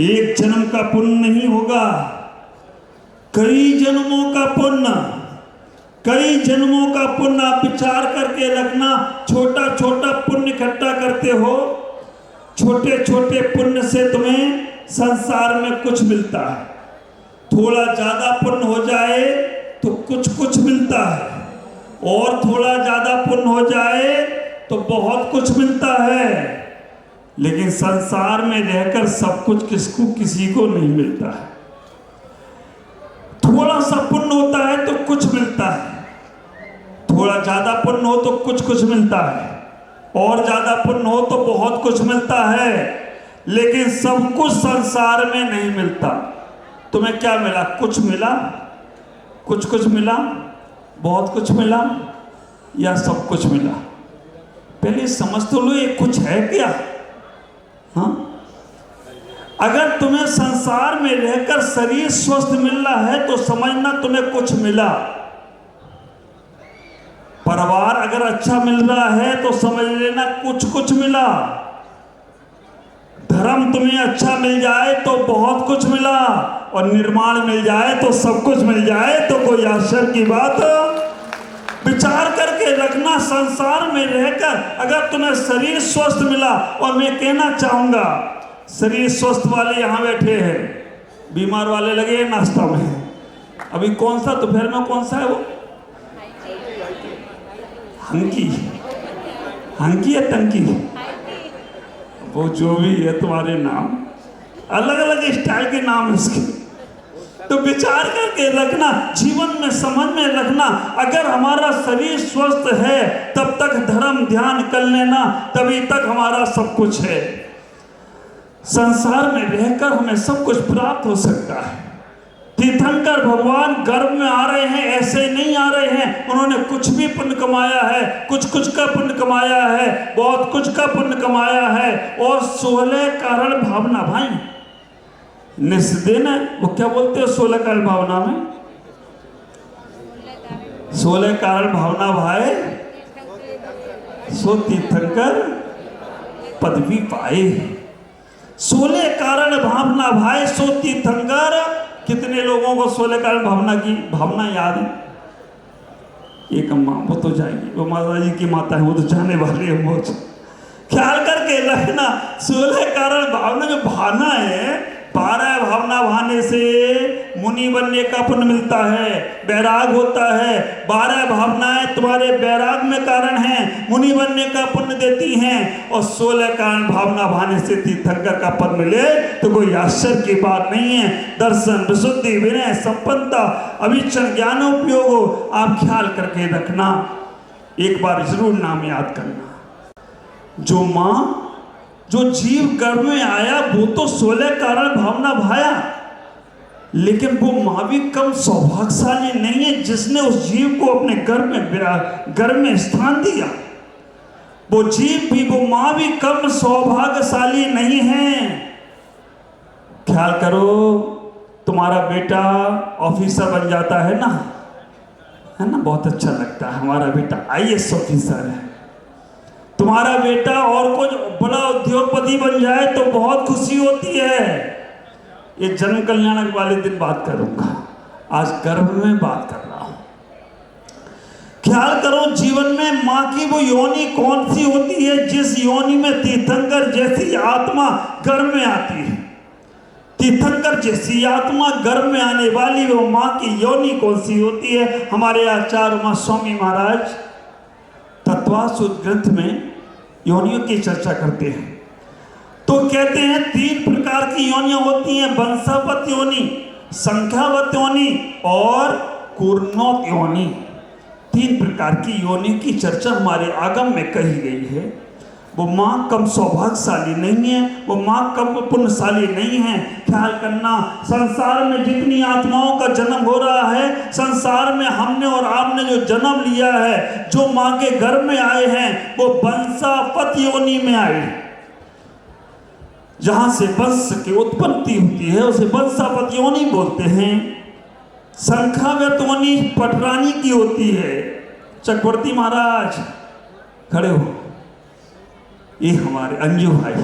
एक जन्म का पुण्य नहीं होगा, कई जन्मों का पुण्य, कई जन्मों का पुण्य। आप विचार करके रखना, छोटा छोटा पुण्य इकट्ठा करते हो, छोटे छोटे पुण्य से तुम्हें संसार में कुछ मिलता है। थोड़ा ज्यादा पुण्य हो जाए तो कुछ कुछ मिलता है, और थोड़ा ज्यादा पुण्य हो जाए तो बहुत कुछ मिलता है। लेकिन संसार में रहकर सब कुछ किसी को नहीं मिलता है। थोड़ा सा पुण्य होता है तो कुछ मिलता है, थोड़ा ज्यादा पुण्य हो तो कुछ कुछ मिलता है, और ज्यादा पुण्य हो तो बहुत कुछ मिलता है। लेकिन सब कुछ संसार में नहीं मिलता। तुम्हें क्या मिला? कुछ मिला, कुछ कुछ मिला, बहुत कुछ मिला, या सब कुछ मिला? पहले समझ तो लो ये कुछ है क्या। हाँ, अगर तुम्हें संसार में रहकर शरीर स्वस्थ मिल रहा है तो समझना तुम्हें कुछ मिला। परिवार अगर अच्छा मिल रहा है तो समझ लेना कुछ कुछ मिला। धर्म तुम्हें अच्छा मिल जाए तो बहुत कुछ मिला, और निर्माण मिल जाए तो सब कुछ मिल जाए तो कोई आश्चर्य की बात विचार करके रखना, संसार में रहकर अगर तुम्हें शरीर स्वस्थ मिला, और मैं कहना चाहूंगा शरीर स्वस्थ वाले यहाँ बैठे हैं, बीमार वाले लगे हैं नाश्ता में। अभी कौन सा दोपहर में कौन सा है वो? हंकी, हंकी या टंकी, वो जो भी है तुम्हारे नाम, अलग अलग स्टाइल के नाम है उसके। तो विचार करके रखना, जीवन में समझ में रखना, अगर हमारा शरीर स्वस्थ है तब तक धर्म ध्यान कर लेना, तभी तक हमारा सब कुछ है। संसार में रहकर हमें सब कुछ प्राप्त हो सकता है। तीर्थंकर भगवान गर्भ में आ रहे हैं, ऐसे नहीं आ रहे हैं, उन्होंने कुछ भी पुण्य कमाया है, कुछ का पुण्य कमाया है, बहुत कुछ का पुण्य कमाया है, और 16 कारण भावना भाई निस्दिन, वो क्या बोलते हैं 16 कारण भावना में? 16 कारण भावना भाई सो तीर्थंकर पदवी पाए। 16 कारण भावना भाई सो तीर्थंकर। कितने लोगों को 16 कारण भावना की भावना याद है? एक अम्मा, वो तो जाएगी, वो माता जी की माता है, वो तो जाने वाली है। वो ख्याल करके रखना, 16 कारण भावना जो भावना है, 12 भावना भाने से मुनि बनने का पुण्य मिलता है, बैराग होता है। 12 भावनाएं तुम्हारे बैराग में कारण हैं, मुनि बनने का पुण्य देती हैं, और 16 कारण भावना भाने से तीर्थंकर का पद मिले तो कोई आश्चर्य की बात नहीं है। दर्शन, विशुद्धि, विनय, संपन्नता, अविचल, ज्ञानोपयोग हो, आप ख्याल करके रखना। एक बार जरूर नाम याद करना, जो माँ, जो जीव गर्भ में आया वो तो 16 कारण भावना भाया, लेकिन वो माँ भी कम सौभाग्यशाली नहीं है जिसने उस जीव को अपने गर्भ में स्थान दिया। वो जीव भी, वो माँ भी कम सौभाग्यशाली नहीं है। ख्याल करो, तुम्हारा बेटा ऑफिसर बन जाता है ना, है ना, बहुत अच्छा लगता है, हमारा बेटा IAS ऑफिसर है। तुम्हारा बेटा और कुछ बड़ा उद्योगपति बन जाए तो बहुत खुशी होती है। ये जन्म कल्याण वाले दिन बात करूंगा, आज गर्भ में बात कर रहा हूं। ख्याल करो, जीवन में माँ की वो योनि कौन सी होती है जिस योनि में तीर्थंकर जैसी आत्मा गर्भ में आती है? तीर्थंकर जैसी आत्मा गर्भ में आने वाली वो माँ की योनि कौन सी होती है? हमारे आचार्य उमा स्वामी महाराज तत्वासुद ग्रंथ में योनियों की चर्चा करते हैं, तो कहते हैं 3 प्रकार की योनियां होती हैं, वंशावत योनि, संख्यावत योनि और कूर्णोत योनि। 3 प्रकार की योनि की चर्चा हमारे आगम में कही गई है। वो माँ कम सौभाग्यशाली नहीं है, वो माँ कम पुण्यशाली नहीं है। ख्याल करना, संसार में जितनी आत्माओं का जन्म हो रहा है, संसार में हमने और आपने जो जन्म लिया है, जो माँ के गर्भ में आए हैं, वो वंशावत योनि में आए। जहां से वंश की उत्पत्ति होती है उसे वंशावत योनि बोलते हैं। संख्यावत योनि पटरानी की होती है। चक्रवर्ती महाराज खड़े हो, ये हमारे अंजू भाई,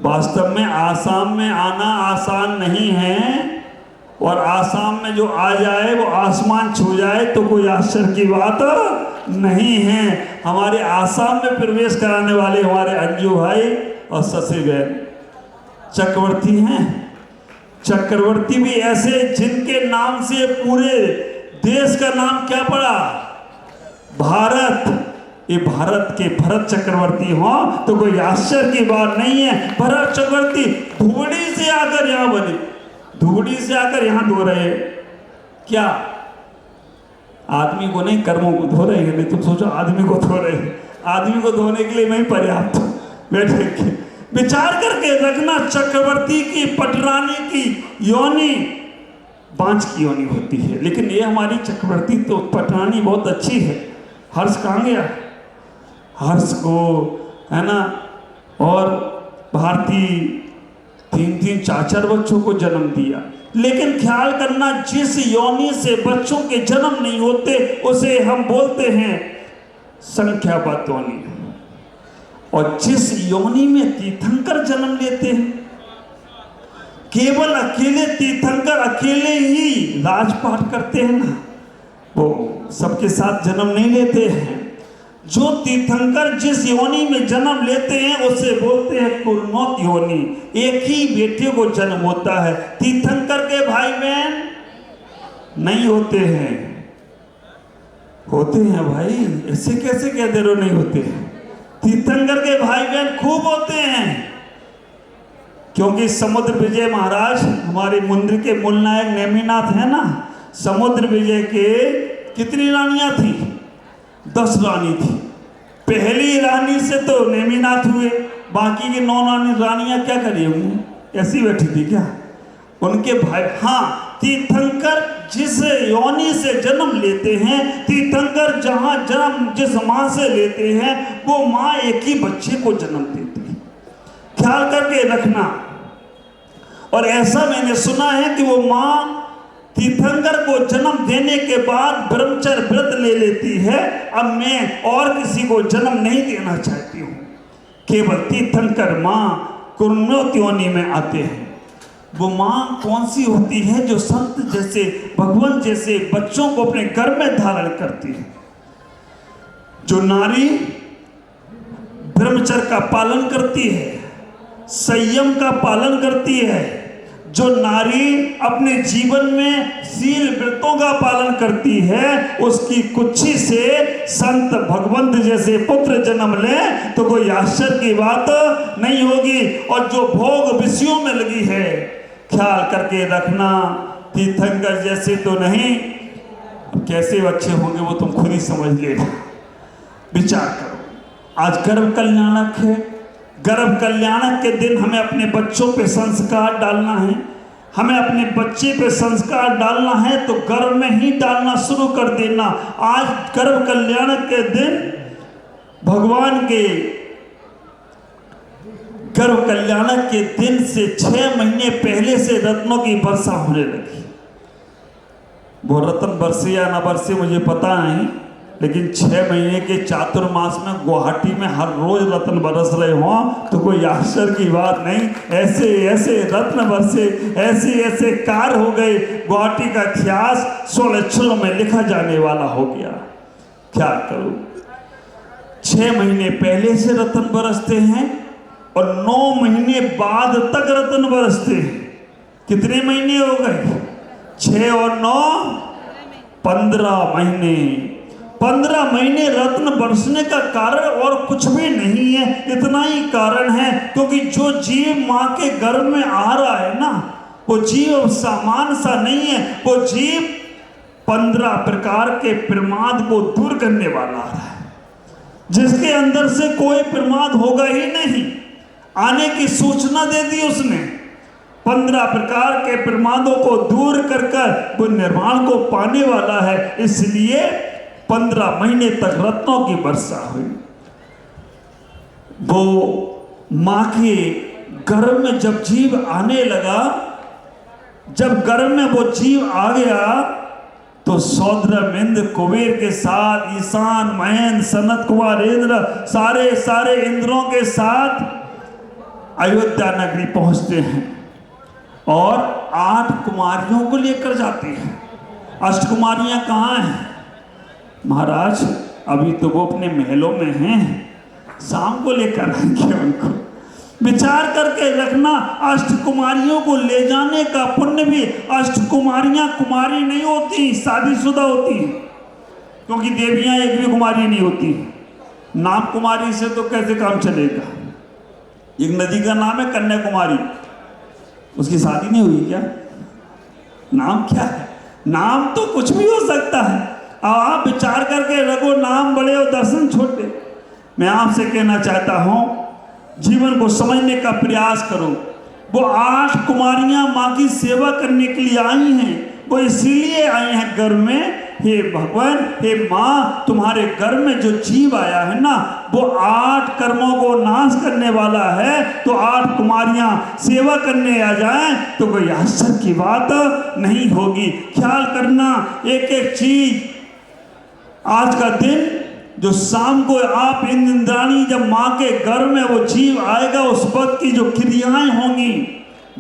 वास्तव में आसाम में आना आसान नहीं है, और आसाम में जो आ जाए वो आसमान छू जाए तो कोई आश्चर्य की बात नहीं है। हमारे आसाम में प्रवेश कराने वाले हमारे अंजू भाई और शशि बहन चक्रवर्ती हैं। चक्रवर्ती भी ऐसे जिनके नाम से पूरे देश का नाम क्या पड़ा? भारत। ये भारत के भरत चक्रवर्ती हो तो कोई आश्चर्य की बात नहीं है। भरत चक्रवर्ती धुबड़ी से आकर यहाँ बने, धुबड़ी से आकर यहाँ धो रहे, क्या आदमी को नहीं, कर्मों को धो रहे हैं? नहीं, तुम सोचो आदमी को धो रहे हैं, आदमी को धोने के लिए मैं पर्याप्त बैठे। विचार करके रखना, चक्रवर्ती की पटरानी की योनि बांझ की योनि होती है, लेकिन ये हमारी चक्रवर्ती तो पटरानी बहुत अच्छी है। हर्ष कहाँ गया? हर्ष को, है ना, और भारती 3-3 4-4 बच्चों को जन्म दिया। लेकिन ख्याल करना, जिस योनि से बच्चों के जन्म नहीं होते उसे हम बोलते हैं संख्यावत योनि, और जिस योनि में तीर्थंकर जन्म लेते हैं, केवल अकेले तीर्थंकर अकेले ही राजपाट करते हैं ना, वो सबके साथ जन्म नहीं लेते हैं। जो तीर्थंकर जिस योनि में जन्म लेते हैं उसे बोलते हैं कुर्मोत योनि। एक ही बेटे को जन्म होता है। तीर्थंकर के भाई बहन नहीं होते हैं। होते हैं भाई, ऐसे कैसे कह दे रहे हो नहीं होते? तीर्थंकर के भाई बहन खूब होते हैं, क्योंकि समुद्र विजय महाराज हमारे मुंद्र के मूल नायक नेमिनाथ है ना। समुद्र विजय के कितनी रानियां थी? 10 रानी थी। पहली रानी से तो नेमिनाथ हुए, बाकी की 9 रानियां क्या करी होंगी? ऐसी बैठी थी क्या? उनके भाई। हाँ, तीर्थंकर जिस योनि से जन्म लेते हैं, तीर्थंकर जहां जन्म जिस मां से लेते हैं, वो मां एक ही बच्चे को जन्म देती है। ख्याल करके रखना। और ऐसा मैंने सुना है कि वो मां तीर्थंकर को जन्म देने के बाद ब्रह्मचर्य व्रत ले लेती है। अब मैं और किसी को जन्म नहीं देना चाहती हूँ, केवल तीर्थंकर मां कुर्मोत योनि में आते हैं। वो मां कौन सी होती है? जो संत जैसे, भगवान जैसे बच्चों को अपने गर्भ में धारण करती है। जो नारी ब्रह्मचर्य का पालन करती है, संयम का पालन करती है, जो नारी अपने जीवन में शील व्रतों का पालन करती है, उसकी कुक्षी से संत भगवंत जैसे पुत्र जन्म ले तो कोई आश्चर्य की बात नहीं होगी। और जो भोग विषयों में लगी है, ख्याल करके रखना, तीर्थंकर जैसे तो नहीं। कैसे बच्चे होंगे वो तुम खुद ही समझ लेना, विचार करो। आज गर्भ कल्याणक है। गर्भ कल्याणक के दिन हमें अपने बच्चों पे संस्कार डालना है। हमें अपने बच्चे पे संस्कार डालना है तो गर्भ में ही डालना शुरू कर देना। आज गर्भ कल्याणक के दिन भगवान के गर्भ कल्याणक के दिन से 6 महीने पहले से रत्नों की वर्षा होने लगी। वो रत्न बरसे या ना बरसे मुझे पता नहीं, लेकिन 6 महीने के चातुर्मास में गुवाहाटी में हर रोज रत्न बरस रहे हो तो कोई आश्चर्य की बात नहीं। ऐसे ऐसे रत्न बरसे, ऐसे ऐसे कार्य हो गए, गुवाहाटी का इतिहास 16 अक्षरों में लिखा जाने वाला हो गया। क्या करो, 6 महीने पहले से रत्न बरसते हैं और 9 महीने बाद तक रत्न बरसते हैं। कितने महीने हो गए? 6 और 9 15 महीने। 15 महीने रत्न बरसने का कारण और कुछ भी नहीं है, इतना ही कारण है क्योंकि जो जीव मां के गर्भ में आ रहा है ना, वो जीव सामान्य सा नहीं है। वो जीव 15 प्रकार के प्रमाद को दूर करने वाला आ रहा है, जिसके अंदर से कोई प्रमाद होगा ही नहीं। आने की सूचना दे दी उसने। 15 प्रकार के प्रमादों को दूर कर कर वो निर्वाण को पाने वाला है। इसलिए 15 महीने तक रत्नों की वर्षा हुई। वो मां के गर्भ में जब जीव आने लगा, जब गर्भ में वो जीव आ गया तो सौद्र इंद्र कुबेर के साथ, ईशान, महेंद्र, सनत कुमार इंद्र, सारे इंद्रों के साथ अयोध्या नगरी पहुंचते हैं और 8 कुमारियों को लेकर जाते हैं। अष्टकुमारियां कहाँ हैं महाराज? अभी तो वो अपने महलों में हैं, शाम को लेकर आएंगे उनको। विचार करके रखना, अष्टकुमारियों को ले जाने का पुण्य भी, अष्टकुमारियां कुमारी नहीं होती, शादीशुदा होती हैं, क्योंकि देवियां एक भी कुमारी नहीं होती। नाम कुमारी से तो कैसे काम चलेगा? एक नदी का नाम है कन्याकुमारी, उसकी शादी नहीं हुई क्या? नाम क्या है? नाम तो कुछ भी हो सकता है। आप विचार करके रखो, नाम बड़े और दर्शन छोटे। मैं आपसे कहना चाहता हूं, जीवन को समझने का प्रयास करो। वो 8 कुमारियां मां की सेवा करने के लिए आई हैं। वो इसीलिए आई हैं घर में, हे भगवान, हे मां, तुम्हारे घर में जो जीव आया है ना, वो 8 कर्मों को नाश करने वाला है। तो 8 कुमारियां सेवा करने आ जाएं तो कोई आश्चर्य की बात नहीं होगी। ख्याल करना, एक एक चीज। आज का दिन जो शाम को आप इंद्राणी, जब मां के घर में वो जीव आएगा, उस वक्त की जो क्रियाएं होंगी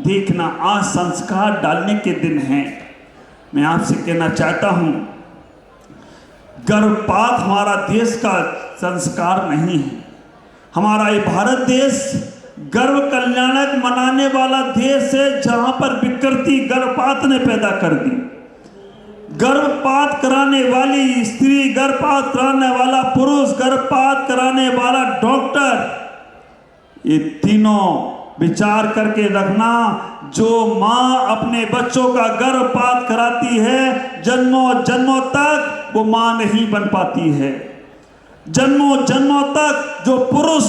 देखना। आज संस्कार डालने के दिन हैं। मैं आपसे कहना चाहता हूं, गर्भपात हमारा देश का संस्कार नहीं है। हमारा ये भारत देश गर्भ कल्याणक मनाने वाला देश है, जहां पर विकृति गर्भपात ने पैदा कर दी। गर्भपात कराने वाली स्त्री, गर्भपात कराने वाला पुरुष, गर्भपात कराने वाला डॉक्टर, ये तीनों विचार करके रखना, जो माँ अपने बच्चों का गर्भपात कराती है जन्मों जन्मों तक वो माँ नहीं बन पाती है। जन्मों जन्मों तक जो पुरुष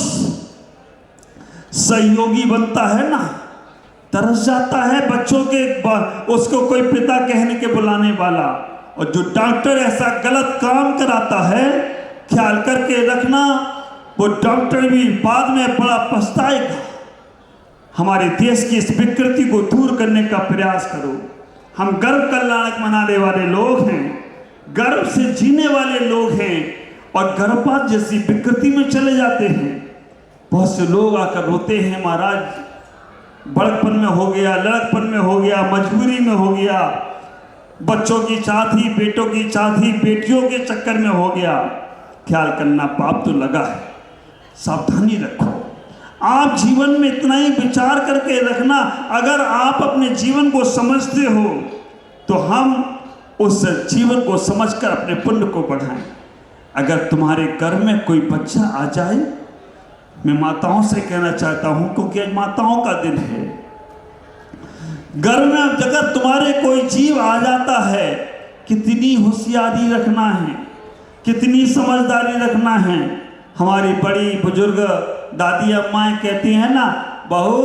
सहयोगी बनता है ना, तरस जाता है बच्चों के, उसको कोई पिता कहने के बुलाने वाला, और जो डॉक्टर ऐसा गलत काम कराता है, ख्याल करके रखना वो डॉक्टर भी बाद में बड़ा पछताएगा। हमारे देश की इस विकृति को दूर करने का प्रयास करो। हम गर्भ कल्याणक मनाने वाले लोग हैं, गर्भ से जीने वाले लोग हैं, और गर्भपात जैसी विकृति में चले जाते हैं। बहुत से लोग आकर रोते हैं, महाराज बड़कपन में हो गया, लड़कपन में हो गया, मजबूरी में हो गया, बच्चों की चाह थी, बेटों की चाह थी, बेटियों के चक्कर में हो गया। ख्याल करना, पाप तो लगा है, सावधानी रखो। आप जीवन में इतना ही विचार करके रखना, अगर आप अपने जीवन को समझते हो तो हम उस जीवन को समझकर अपने पुण्य को बढ़ाएं। अगर तुम्हारे घर में कोई बच्चा आ जाए, मैं माताओं से कहना चाहता हूं, क्योंकि आज माताओं का दिन है, घर में अगर तुम्हारे कोई जीव आ जाता है, कितनी होशियारी रखना है, कितनी समझदारी रखना है। हमारी बड़ी बुजुर्ग दादी अम्माएं कहती हैं ना, बहू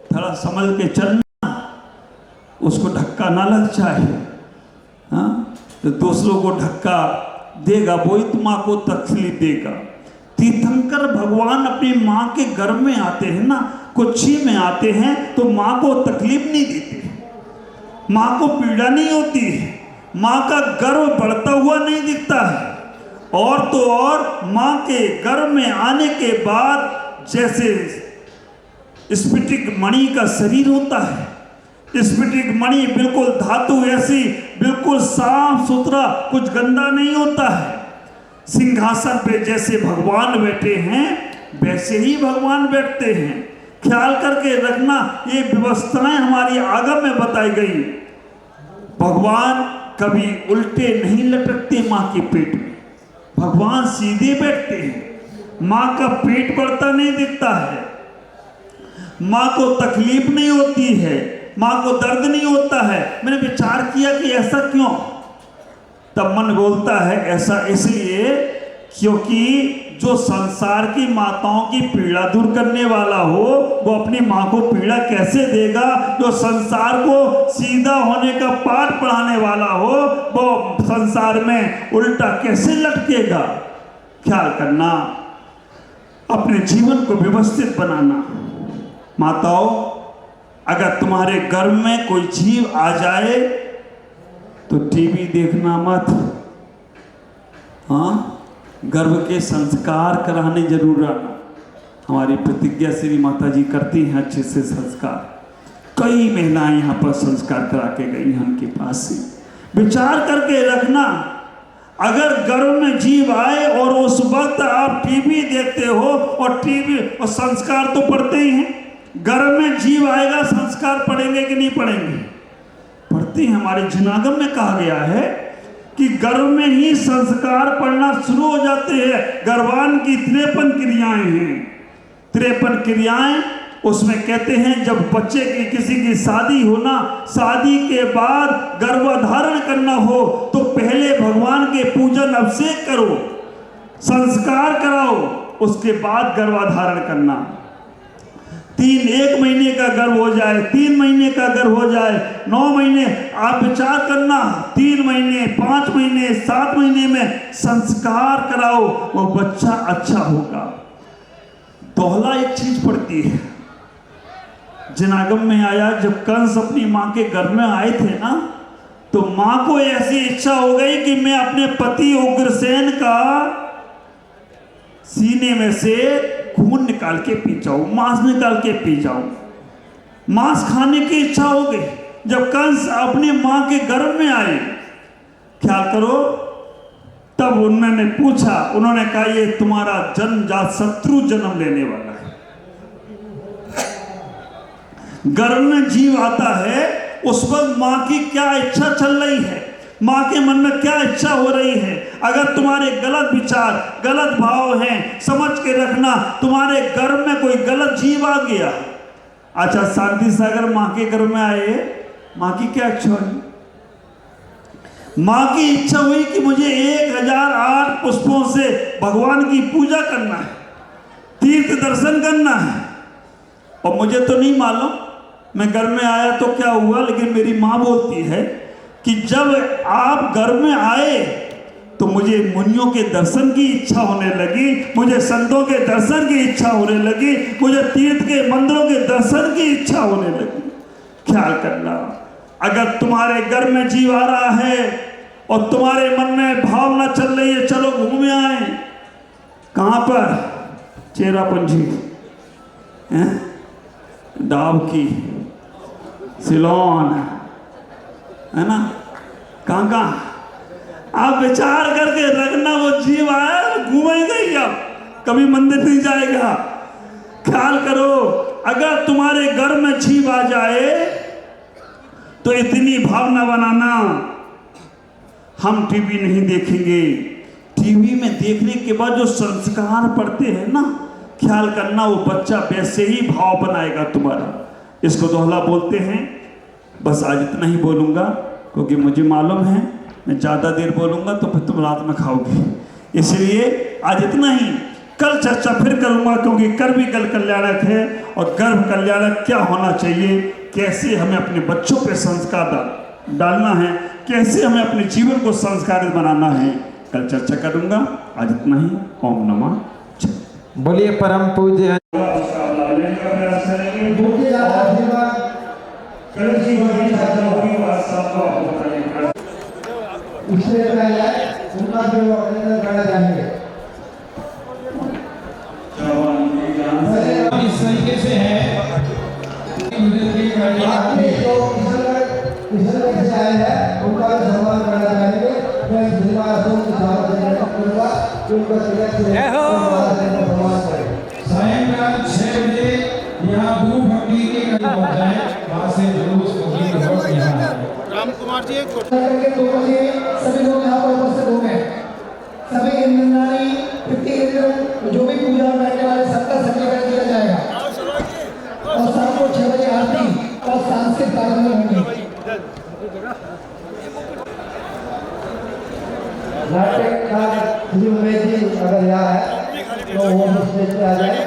थोड़ा संभल के चलना, उसको धक्का ना लग जाए। हाँ, तो दूसरों को धक्का देगा वही तो माँ को तकलीफ देगा। तीर्थंकर भगवान अपनी माँ के घर में आते हैं ना, कुक्षी में आते हैं तो माँ को तकलीफ नहीं देते, माँ को पीड़ा नहीं होती है, माँ का गर्व बढ़ता हुआ नहीं दिखता है। और तो और माँ के गर्भ में आने के बाद जैसे स्फटिक मणि का शरीर होता है, स्फटिक मणि बिल्कुल धातु ऐसी, बिल्कुल साफ सुथरा, कुछ गंदा नहीं होता है। सिंहासन पे जैसे भगवान बैठे हैं वैसे ही भगवान बैठते हैं। ख्याल करके रखना, ये व्यवस्थाएं हमारी आगम में बताई गई। भगवान कभी उल्टे नहीं लटकते माँ के पेट में, भगवान सीधे बैठते हैं। माँ का पेट बढ़ता नहीं दिखता है, माँ को तकलीफ नहीं होती है, माँ को दर्द नहीं होता है। मैंने विचार किया कि ऐसा क्यों, तब मन बोलता है ऐसा इसलिए क्योंकि जो संसार की माताओं की पीड़ा दूर करने वाला हो वो अपनी माँ को पीड़ा कैसे देगा। जो संसार को सीधा होने का पाठ पढ़ाने वाला हो वो संसार में उल्टा कैसे लटकेगा। ख्याल करना, अपने जीवन को व्यवस्थित बनाना। माताओं, अगर तुम्हारे घर में कोई जीव आ जाए तो टीवी देखना मत। हाँ, गर्भ के संस्कार कराने जरूर आना। हमारी प्रतिज्ञा श्री माता जी करती हैं अच्छे से संस्कार। कई महिलाएं यहाँ पर संस्कार करा के गई हैं उनके पास से। विचार करके रखना, अगर गर्भ में जीव आए और उस वक्त आप टीवी देखते हो और टीवी और संस्कार तो पढ़ते ही हैं, गर्भ में जीव आएगा संस्कार पढ़ेंगे कि नहीं पढ़ेंगे? पढ़ते हैं। हमारे जिनागम में कहा गया है कि गर्भ में ही संस्कार पढ़ना शुरू हो जाते हैं। गर्भान की 53 क्रियाएं हैं, 53 क्रियाएं। उसमें कहते हैं जब बच्चे की किसी की शादी हो ना, शादी के बाद गर्भधारण करना हो तो पहले भगवान के पूजन अभिषेक करो, संस्कार कराओ, उसके बाद गर्भधारण करना। 1 महीने का गर्भ हो जाए, 3 महीने का गर्भ हो जाए, 9 महीने, आप विचार करना, 3 महीने, 5 महीने, 7 महीने में संस्कार कराओ, वो बच्चा अच्छा होगा। दोहला एक चीज पड़ती है, जिनागम में आया जब कंस अपनी माँ के घर में आए थे ना, तो माँ को ऐसी इच्छा हो गई कि मैं अपने पति उग्रसेन का सीने में से खून निकाल के पी जाऊं, मांस निकाल के पी जाऊं। मांस खाने की इच्छा हो गई जब कंस अपनी मां के गर्भ में आए। ख्याल करो, तब उन्होंने पूछा, उन्होंने कहा ये तुम्हारा जन्मजात शत्रु जन्म लेने वाला है। गर्भ में जीव आता है, उस वक्त माँ की क्या इच्छा चल रही है, माँ के मन में क्या इच्छा हो रही है। अगर तुम्हारे गलत विचार, गलत भाव हैं, समझ के रखना, तुम्हारे गर्भ में कोई गलत जीव आ गया। अच्छा, शांति सागर माँ के गर्भ में आए, माँ की क्या इच्छा हुई? माँ की इच्छा हुई कि मुझे 1008 पुष्पों से भगवान की पूजा करना है, तीर्थ दर्शन करना है। और मुझे तो नहीं मालूम, मैं घर में आया तो क्या हुआ, लेकिन मेरी माँ बोलती है कि जब आप घर में आए तो मुझे मुनियों के दर्शन की इच्छा होने लगी, मुझे संतों के दर्शन की इच्छा होने लगी, मुझे तीर्थ के मंदिरों के दर्शन की इच्छा होने लगी। ख्याल करना, अगर तुम्हारे घर में जीव आ रहा है और तुम्हारे मन में भावना चल रही है, चलो घूम आए, कहाँ पर? चेरापूंजी, डाबकी, सिलोन, है ना, कहाँ कहाँ? आप विचार करके रखना, वो जीव आया घूमेगा ही, आप कभी मंदिर नहीं जाएगा। ख्याल करो, अगर तुम्हारे घर में जीव आ जाए तो इतनी भावना बनाना, हम टीवी नहीं देखेंगे। टीवी में देखने के बाद जो संस्कार पड़ते हैं ना, ख्याल करना, वो बच्चा वैसे ही भाव बनाएगा तुम्हारा। इसको दोहला बोलते हैं। बस आज इतना ही बोलूँगा, क्योंकि मुझे मालूम है मैं ज़्यादा देर बोलूँगा तो फिर तुम रात में खाओगे, इसलिए आज इतना ही। कल चर्चा फिर करूँगा, क्योंकि कर भी कल कल्याणक है, और गर्भ कल्याणक क्या होना चाहिए, कैसे हमें अपने बच्चों पे संस्कार डालना है, कैसे हमें अपने जीवन को संस्कारित बनाना है, कल चर्चा करूँगा। आज इतना ही। ओम नमः। बोलिए परम पूज्य इससे पहले उनका जो अभिनंदन करना चाहेंगे। इस तरीके से है आपने जो किशन से आए हैं उनका भी सम्मान करना चाहेंगे। मैं धन्यवाद करूंगा कि उनका सम्मान करें। सायंकाल 6 बजे यहाँ गुरु भक्ति के करीब हो जाए, वहाँ से जुलूस होगी यहाँ। राम कुमार जी करके 2 बजे सभी लोग यहाँ पर उपस्थित होंगे। सभी इंद्राणी जो भी पूजा करने वाले सबका समीकरण किया जाएगा, और शाम को 6 बजे आरती और सांस्कृतिक कार्यक्रम होंगे। नाटककार श्री उमेश जी अगर यहाँ है तो वो स्टेज पे आ जाए,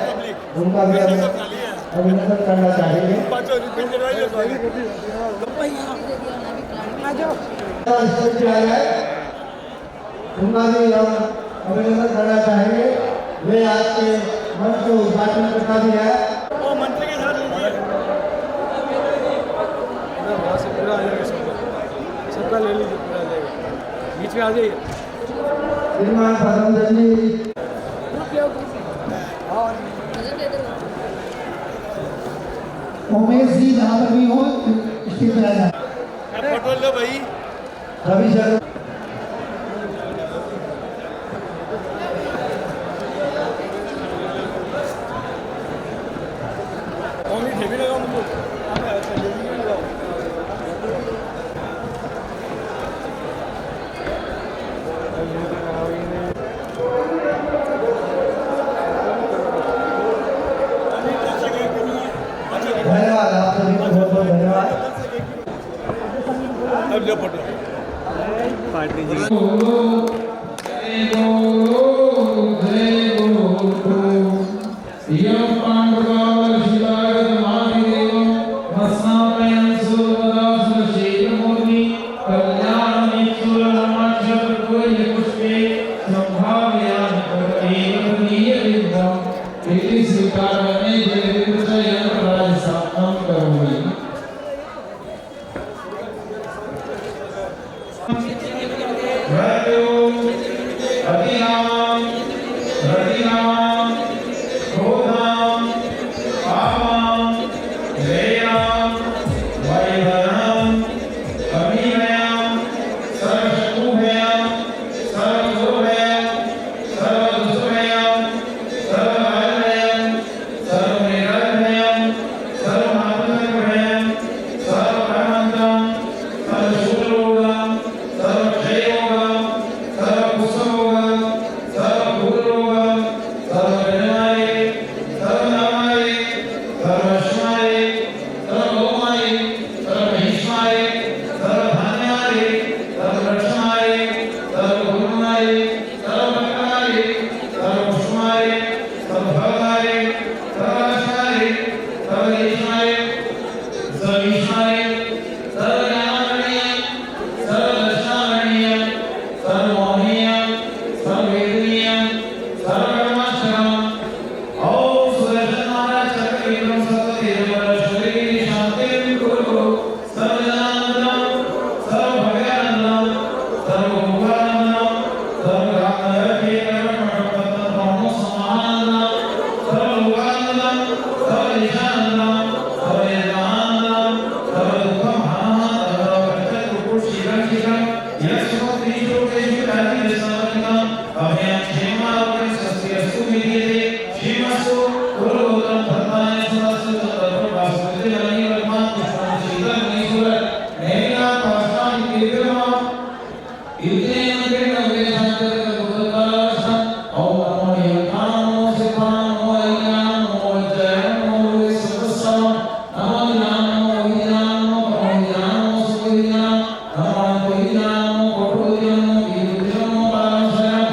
उनका भी अभिनंदन करना चाहेंगे। स्टेज पे आ जाए, उनका भी हम अभिनंदन करना चाहेंगे। वे आज के मंच को उद्घाटन करता भी है। मंत्री के साथ सबका ले लीजिए, पूरा आ जाएगा, बीच में आ जाइए। श्रीमान पद्मधर जी, उमेश जी जहाँ पर भी हो स्टेज पे आ जाए। फोटो लो भाई। रवि शर्मा धन्यवाद, आप सभी को बहुत बहुत धन्यवाद। अब लो फोटो। पार्टी जी Hello. सर्वविश्वाय सर्वज्ञानामणीय सर्वदर्शनामणीय सर्वमोहनीय सर्ववेदनीय सर्वकर्माचरण ओम सुदर्शन महाराज चक्रविक्रम सततेजवर शरीर शांति गुरु सर्वजनानंदम सर्वभव्यानंदम सर्वभुवानंदम सर्वरामरखे कर्मपतन समानंदम सर्वभुवानंदम सर्वदिशानंदम सर्वयजमानंदम सर्वदुःखमहानंदम सर्वकर्तृपुरुषीरं शिरं यक्षोत्रीशोकेषु कार्तिकसमर्पितं अभयं क्षेमावकं स्वस्तिरस्तु विद्यते श्रीमस्तु गुरुगोत्रं धर्माय समस्तु तत्प्रभास्मृति वर्मा पुष्पं शीलं नीसुर नैना पाषाण कीर्तिमा इतेन केन वेदांतर गुरुकाशं ओम नमो योगानो सिद्धानो अय्यानो जयनो विश्वसं नमो ज्ञानो विज्ञानो ब्रह्मज्ञानो सुविज्ञानो नमो विज्ञानो कोटोज्ञानो विद्युज्ञानो पारमशरणं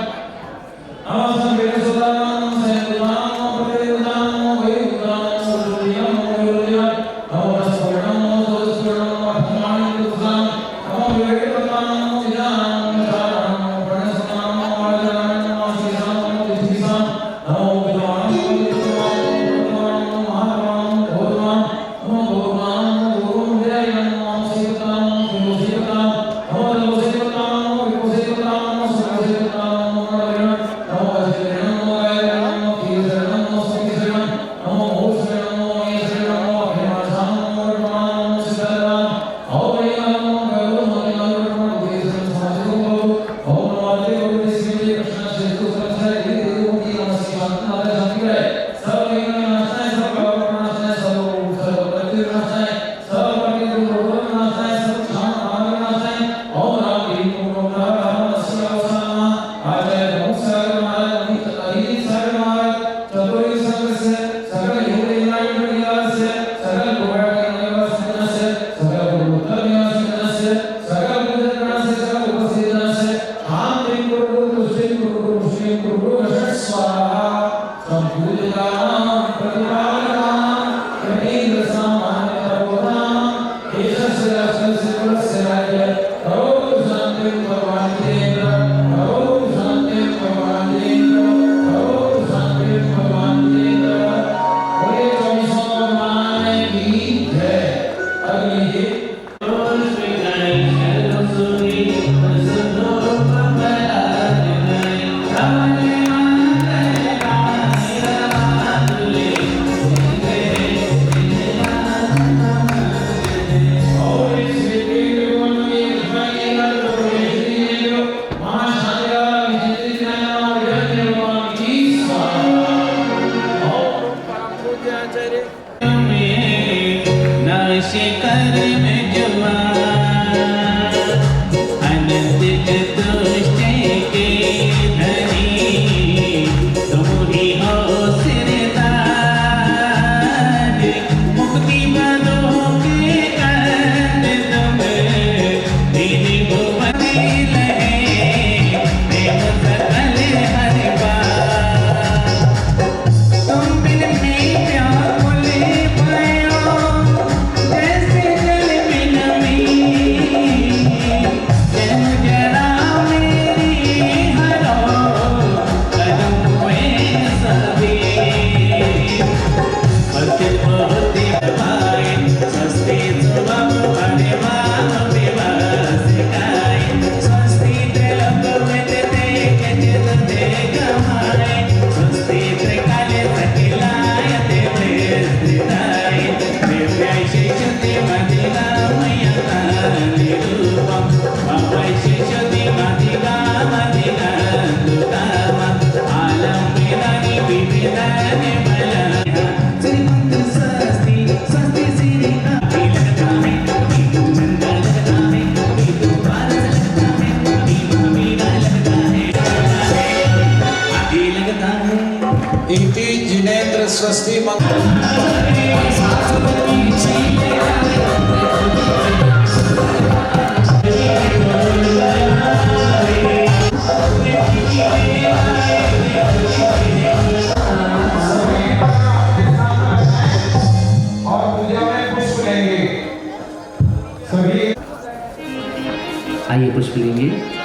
नमो संवेदसुदानो सैदुदानो प्रतिदानो वैदानो सुदियानो विरुद्धानो नमो स्वर्णो सुस्वर्णो अर्थमानि दुर्गानो नमो वेदपदानो विदानो सारानो प्रणसनानो आदरानो आशीषानो विधिसानो नमो विद्वानो विद्वानो महात्मानो भगवानो नमो भगवानो गुरुं जयनो शिवतानो विभूषितानो नमो विभूषितानो विभूषितानो सुभूषितानो नमो वज्रणो वैरणो कीर्तनो सुकीर्तनं नमो भूषणो ईश्वरणो अभिमासानो वर्मानो सिद्धानो औवैयानो गरुडो निलवर्णो कीर्तनं समाजो ओम नमो देवाय कृष्ण श्री सरस्वती देवी नमस्कार नारायण संग्रह सब विघ्ननाशाय सब पापनाशाय सब प्रतिनाशाय सब प्रतिदुर्गुणनाशाय सब क्षमानाशाय ओम राम ओम राम शिवासाना आजय नमस्कार महाराज नितहि सर्व महाराज चतुर्थ संघस्य सकल योगिनायकस्य सकल गुणागणस्य सकल गुरुत्तमस्य सकल बुद्धगणस्य सकल उपस्थितस्य शांति गुरु तुष्टि गुरु पुष्टि गुरु स्वाहा संपूजनां प्रतिपालनां कटीन्द्र सामान्य प्रबोधानां ईशस्य रसस्य राज्य करो शांति भगवान देव करो शांति भगवान देव करो शांति भगवान देव बोले चौबीसों भगवान की जय अगली शिकर में जुआ अनंत चतुष्टय के धनी तुम ही हो सिरदार मुक्ति बदों के कंद तुम दीन भुवन लगे प्रेम सकल हर बार तुम बिन में प्यार बोले पायो जैसे जल बिन में आइए पुष्प लेंगे।